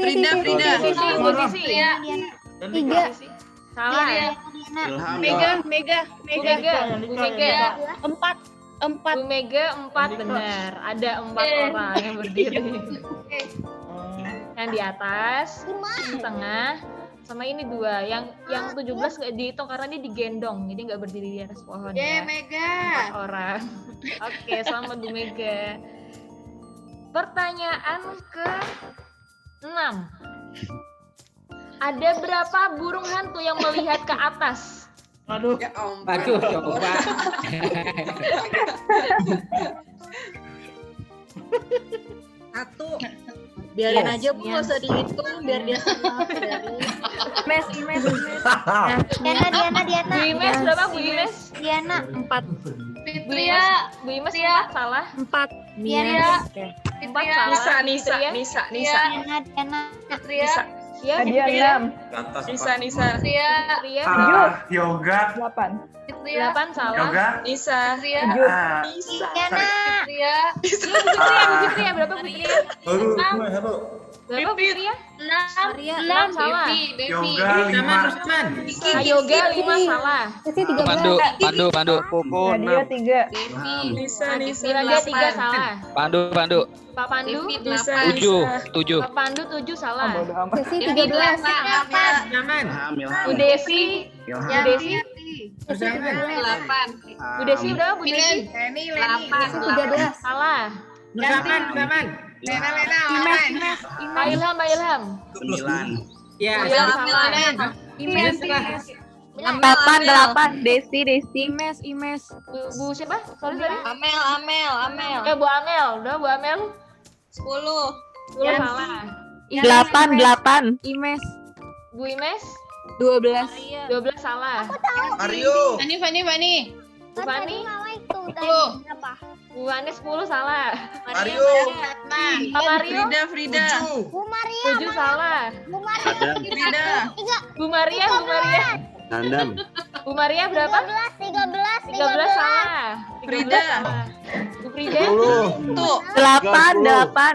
Frida. Tiga. Salah. Mega. Bu Mega. 4. Bu Mega 4 benar. Ada 4 orang yang berdiri. Yang di atas, di tengah, sama ini 2. Yang 17 nggak dihitung karena dia digendong, jadi nggak berdiri di atas pohon ya. Mega. 4 orang. Oke, selamat Bu Mega. Pertanyaan ke-6. Ada berapa burung hantu yang melihat ke atas? Aduh. Ya ampun. Aduh, coba. Satu. Biarin aja Bu, nggak usah dihitung biar dia senang dari. Imes. Diana. Bu Imes berapa Bu Imes? Diana 4. Fitria. Bu Imes 4 salah. 4. Diana. 4 salah. Nisa. Diana. Fitria. Ya, Diana 6. Nisa. Fitria. Yoga. 8. Fitria. 8 salah. Yoga. Nisa. Fitria. Diana. Fitria. Bu Fitria berapa Bu Fitria? Berapa Bu Fitria? 6 salah. Yoga 5. Yoga 5 salah. Sesi 13. Pandu. Koko 6. 3. Nisa. Nadia 3 salah. Pandu. Pak Pandu 7. Pak Pandu 7 salah. Sesi 13. Bu Desi. Bu Desi. 8. Bu Desi berapa Bu Desi? 13. Salah. Lena. Pak Ilham. 9. Ya. Salah. Imes. 8. Desi. Imes. Bu siapa? Sorry. Amel. Bu Amel. Udah Bu Amel. 10. 10 salah. 8. Imes. Bu Imes. 12. 12 salah. Mario. Fani. Bu Fani. Bu Fani 10 salah. Mario. Pak Mario. Frida. Bu Maria. 7 salah. Frida. Bu Maria. Nandam. Bu Maria berapa? 13. 13 salah. Frida. Bu Frida. 8.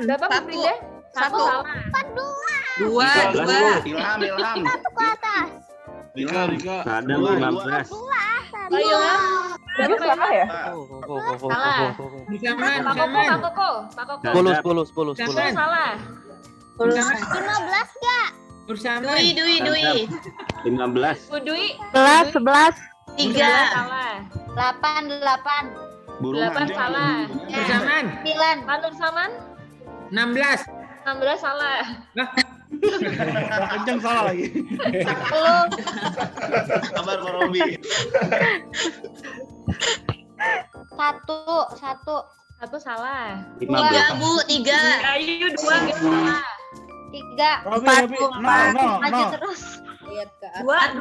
Berapa Bu Frida? 1 salah. 2. Ilham. Satu ke atas. Nandam 15. Ayo. Berapa salah ya? Salah. Pak Koko. 10 salah. 15 enggak? Dwi. 15. Bu Dwi. 11. 3 salah. 8. Burung 8 salah. 9. Pak Nur Saman. 16. 16 salah. Kenceng salah lagi. 10. Kabar Pak Robi. 1 salah. 15. Bu. 3. Ayu 2 salah. 3. Robi. Maju No. terus. Lihat ke atas.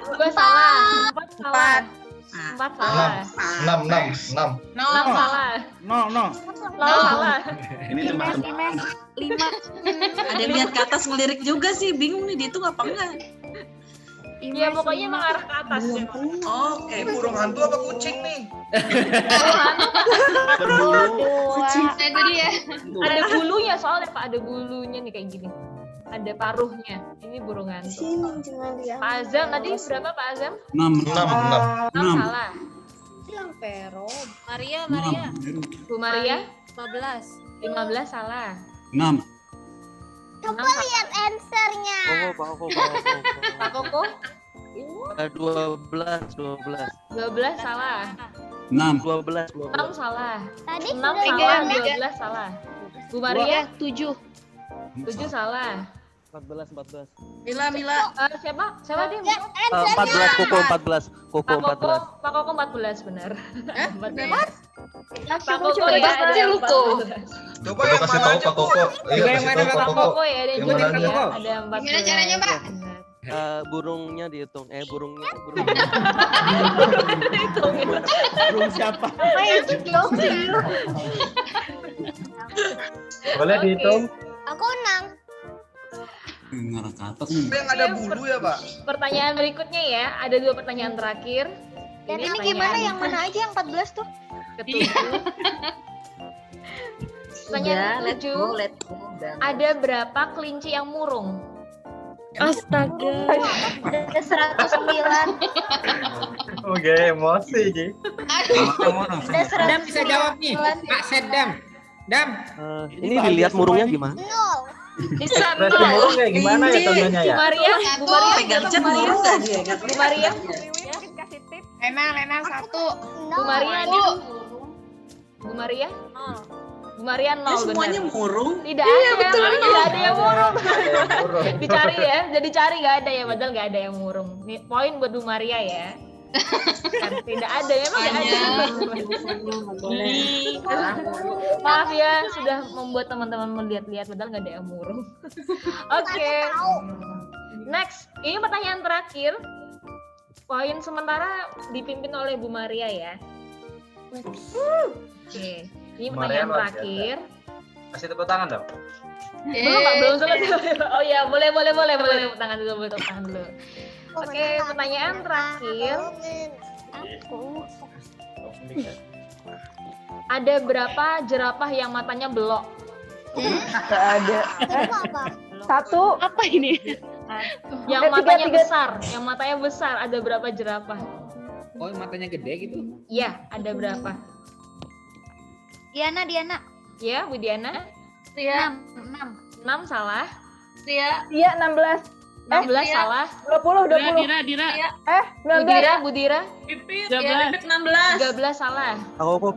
2 salah. 4 salah. 4 salah. 6. 6 salah. No. 0 salah. Ini tebak-tebakan. 5. Ada yang lihat ke atas ngelirik juga sih, bingung nih dihitung apa enggak. Ya pokoknya mengarah ke atas. Oke, burung hantu apa kucing nih? Itu dia. Ada bulunya soalnya Pak, ada bulunya nih kayak gini. Ada paruhnya. Ini burung hantu. Pak Azam tadi berapa Pak Azam? 6. 6 salah. Bilang Pero. Maria, Bu Maria? 15. 15 salah. 6. Coba lihat answernya. Pak Koko? 12 salah. 6. 6 salah. Tadi 6 sudah salah, Mega. 12 salah. Bu Maria? 7. 7 salah. 14. Mila. Siapa? Siapa dia? 14 Koko 14. Koko 14. Pak Koko 14 benar. 14. Pak Koko Koko ya ada 14. Coba yang mana aja Pak Koko. Ayo Yang kasih mana, tahu Pak Pak Pak Koko. Koko ya ada Yang juga mana ya. Koko? Ada 14. Gimana caranya, Mbak? Burungnya dihitung. Burungnya. Burung siapa? Apa itu dong? Boleh dihitung? Aku 6. Ngarah ke atas nih. Yang ada bulu ya Pak? Pertanyaan berikutnya ya, ada 2 pertanyaan terakhir. Dan ini pertanyaan gimana yang mana aja yang 14 tuh? ketujuh. Pertanyaan ketujuh. Ada berapa kelinci yang murung? Astaga. Ada 109. Oke, emosi Ji. Ada 109. Dam bisa jawab nih. Pak Sedam. Dam. Ini dilihat murungnya gimana? 0. Bisa murung kayak gimana ya contohnya ya? Bu Maria, Bu Maria, Gadget murung nggak dia? Bu Maria, Lena 1. Bu Maria, Bu Maria, Bu Maria 0 Semuanya benar. murung. Tidak ada, tidak ada yang murung. Dicari ya, jadi cari nggak ada ya, padahal nggak ada yang murung. Nih, poin buat Bu Maria ya. Kan tidak ada, memang nggak ada. Maaf ya, sudah membuat teman-teman melihat-lihat, padahal nggak ada yang murung. Oke. Next, ini pertanyaan terakhir. Poin sementara dipimpin oleh Bu Maria ya. Oke, ini pertanyaan terakhir. Kasih tepuk tangan dong. Belum Pak, belum selesai. Oh ya, boleh tepuk tangan dulu, boleh tepuk tangan dulu. Oke, pertanyaan terakhir. Ada berapa jerapah yang matanya belok? Ada. 1. Apa ini? Yang matanya besar, yang matanya besar. Ada berapa jerapah? Oh, matanya gede gitu? Iya, ada berapa? Diana. Ya, Bu Diana? Ria 6 salah. Ria 16. 16 salah. 20. Dira. 19. Bu Dira? 16. 13 salah. Pak Koko.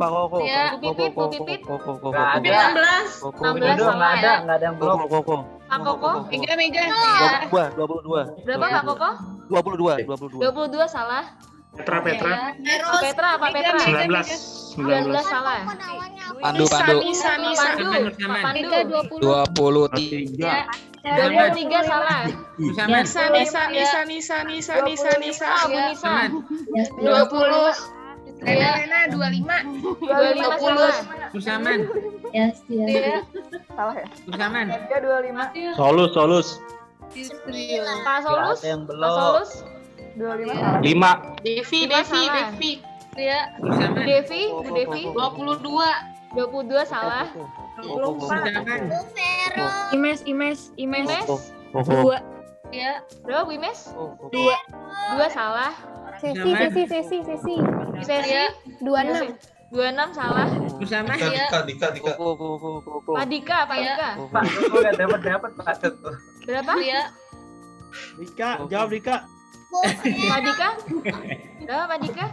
Bu Pipit? 16. 16 salah. Enggak ada yang belum. Koko. Pak Koko? Mega. 22. Berapa Pak Koko? 22. 22 salah. Petra. Petra apa Petra? 19 salah. Pandu. Pandu. 23. 23 salah. Nisa. Nisa. Bu Nisa. 20. Lena 25. 25 salah. Musaman. Salah ya? Musaman. Dia 25. Solus. Pak Solus? Yang Pak belum. Solus? 25 salah. 5. Devi. Bu Devi? 22 salah. Musaman. Imes. Berapa Bu Imes? 2 salah. Sesi. Sesi? 26. 26 salah. Musaman. Dika. Pak Dika. Pak, enggak dapat Pak. Berapa? Dika, jawab Dika. Pak Dika? Berapa Pak Dika?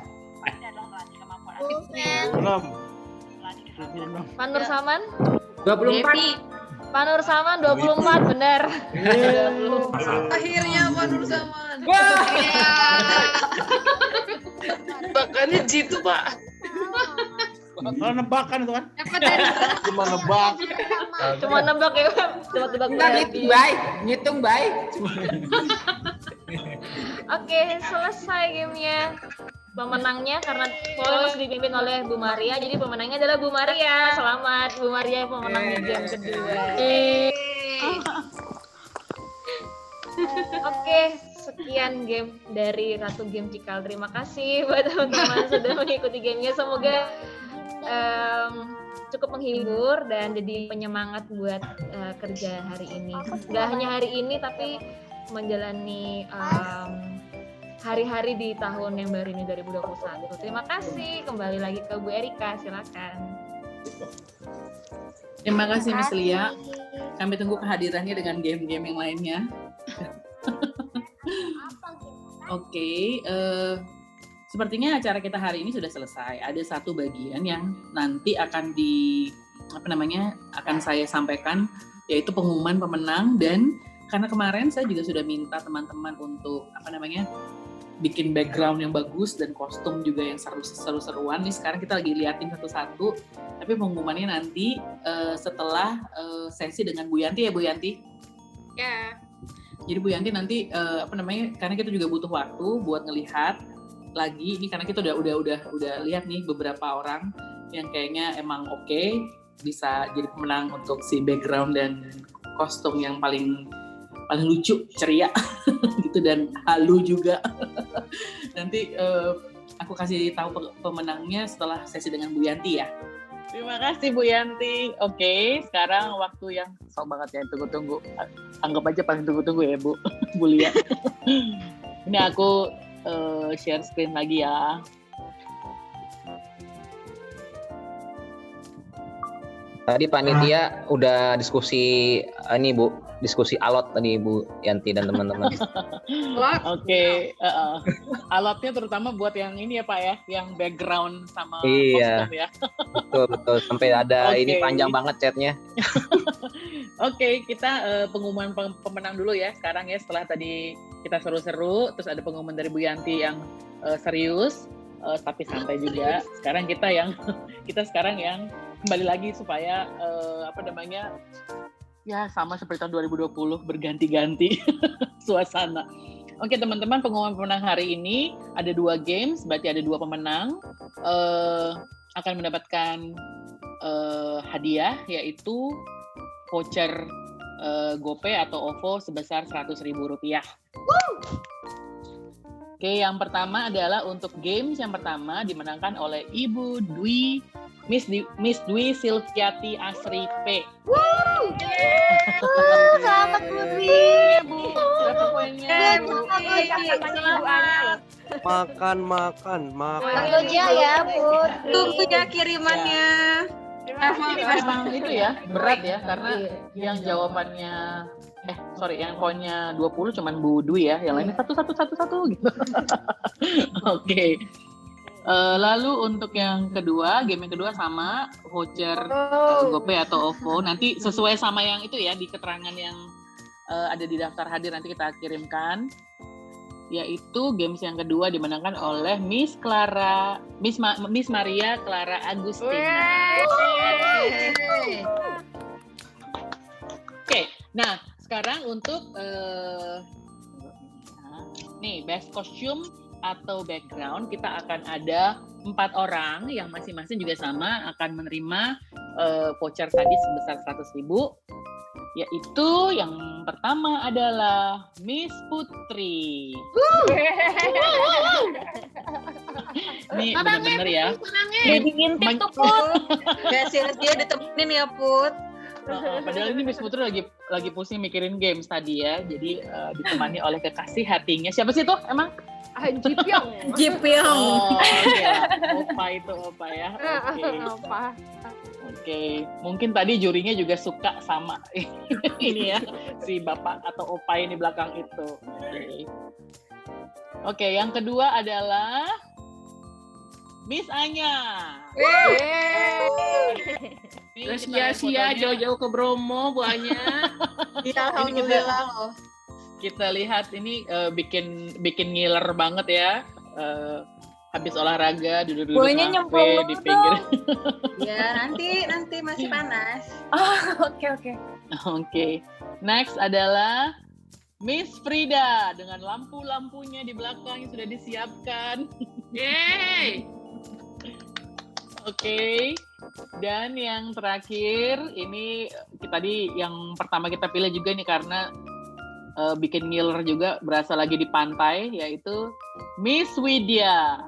Belum. Pak Nur Saman? 24. Pak Nur Saman 24 benar. Akhirnya Pak Nur Zaman. Bahkannya jitu Pak. Kalau nebakan itu kan. Cuma nebak. Cuma nebak ya. Cuma tebak Ngitung baik. Oke, selesai gamenya. Pemenangnya karena poin masih dipimpin oleh Bu Maria, jadi pemenangnya adalah Bu Maria. Selamat Bu Maria, pemenang di game kedua. Oke, sekian game dari Ratu Game Cikal. Terima kasih buat teman-teman sudah mengikuti gamenya. Semoga cukup menghibur dan jadi penyemangat buat kerja hari ini. Nggak hanya hari ini, tapi menjalani hari-hari di tahun yang baru ini 2021. Terima kasih. Kembali lagi ke Bu Erika, silakan. Terima kasih Miss Lia. Kami tunggu kehadirannya dengan game-game yang lainnya. Oke, sepertinya acara kita hari ini sudah selesai. Ada satu bagian yang nanti akan akan saya sampaikan, yaitu pengumuman pemenang. Dan karena kemarin saya juga sudah minta teman-teman untuk bikin background yang bagus dan kostum juga yang seru-seruan. Nih sekarang kita lagi liatin satu-satu. Tapi pengumumannya nanti setelah sesi dengan Bu Yanti ya Bu Yanti. Ya. Jadi Bu Yanti nanti karena kita juga butuh waktu buat ngelihat lagi ini, karena kita udah lihat nih beberapa orang yang kayaknya emang oke bisa jadi pemenang untuk si background dan kostum yang paling lucu, ceria gitu dan halu juga. Nanti aku kasih tahu pemenangnya setelah sesi dengan Bu Yanti ya. Terima kasih Bu Yanti. Oke, sekarang waktu yang sok banget ya, tunggu-tunggu. Anggap aja paling tunggu-tunggu ya Bu Lia. Ini aku share screen lagi ya. Tadi panitia udah diskusi ini Bu, diskusi alot tadi Bu Yanti dan teman-teman. Oke, alotnya terutama buat yang ini ya Pak ya, yang background sama Iya. kostum ya. Betul, sampai ada ini panjang banget chatnya. Oke, kita pengumuman pemenang dulu ya sekarang ya, setelah tadi kita seru-seru, terus ada pengumuman dari Bu Yanti yang serius tapi santai juga. Sekarang kita sekarang yang kembali lagi supaya ya sama seperti tahun 2020 berganti-ganti suasana. Oke teman-teman, pengumuman pemenang hari ini ada 2 games, berarti ada 2 pemenang akan mendapatkan hadiah, yaitu voucher GoPay atau OVO sebesar Rp100.000. Oke, yang pertama adalah untuk games yang pertama dimenangkan oleh Ibu Dwi, Miss Dwi Silviati Asri P. Selamat Bu Dwi. Bu, berapa poinnya? Makan. Kerja ya Bu. Tunggu ya kirimannya. Emang itu ya, berat ya, karena yang jawabannya yang poinnya 20 cuman Bu Dwi ya, yang lainnya satu gitu. Oke. Lalu untuk yang kedua, game yang kedua sama voucher GoPay atau OVO. Nanti sesuai sama yang itu ya, di keterangan yang ada di daftar hadir nanti kita kirimkan. Yaitu games yang kedua dimenangkan oleh Miss Maria Clara Agustina. Oke, nah sekarang untuk best costume atau background, kita akan ada 4 orang yang masing-masing juga sama akan menerima voucher tadi sebesar Rp100.000. Yaitu yang pertama adalah Miss Putri. Ini benar-benar ya. Jadi ngintip tuh Put. Gak serius, dia ditemenin ya Put. Padahal ini Miss Putri lagi pusing mikirin games tadi ya. Jadi ditemani oleh kekasih hatinya. Siapa sih tuh emang? Jipyong. Opa ya. Oke. Mungkin tadi jurinya juga suka sama ini ya, si bapak atau opa ini belakang itu. Oke, yang kedua adalah Miss Anya. Sia-sia jauh-jauh ke Bromo Bu Anya. Alhamdulillah loh. Kita lihat ini bikin ngiler banget ya. Habis olahraga duduk kafe di pinggir. Ya, nanti masih panas. Oke. Next adalah Miss Frida dengan lampu-lampunya di belakang yang sudah disiapkan. Yeay. Oke. Dan yang terakhir ini tadi yang pertama kita pilih juga nih karena bikin ngiler juga, berasa lagi di pantai, yaitu Miss Widya.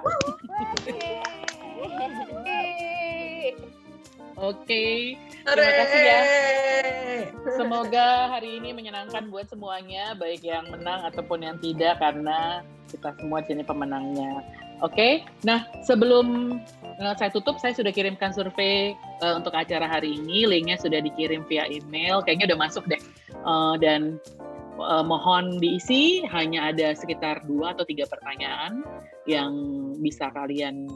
Oke, terima kasih ya. Semoga hari ini menyenangkan buat semuanya, baik yang menang ataupun yang tidak, karena kita semua jadi pemenangnya. Oke, nah sebelum saya tutup, saya sudah kirimkan survei untuk acara hari ini. Linknya sudah dikirim via email, kayaknya udah masuk deh. Dan mohon diisi, hanya ada sekitar 2 atau 3 pertanyaan yang bisa kalian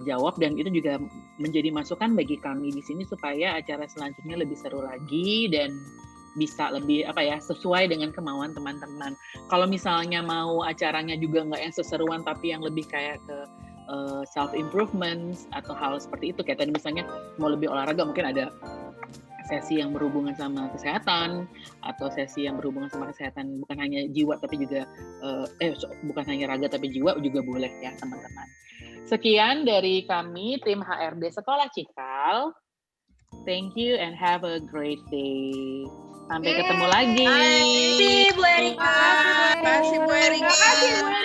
jawab, dan itu juga menjadi masukan bagi kami di sini supaya acara selanjutnya lebih seru lagi dan bisa lebih sesuai dengan kemauan teman-teman. Kalau misalnya mau acaranya juga nggak yang seseruan tapi yang lebih kayak ke self improvement atau hal seperti itu, kayak tadi misalnya mau lebih olahraga, mungkin ada sesi yang berhubungan sama kesehatan atau sesi yang berhubungan sama kesehatan bukan hanya jiwa tapi juga bukan hanya raga tapi jiwa juga boleh ya teman-teman. Sekian dari kami tim HRD Sekolah Cikal. Thank you and have a great day. Sampai ketemu lagi. Terima kasih Bu Erika. Terima kasih Bu Erika.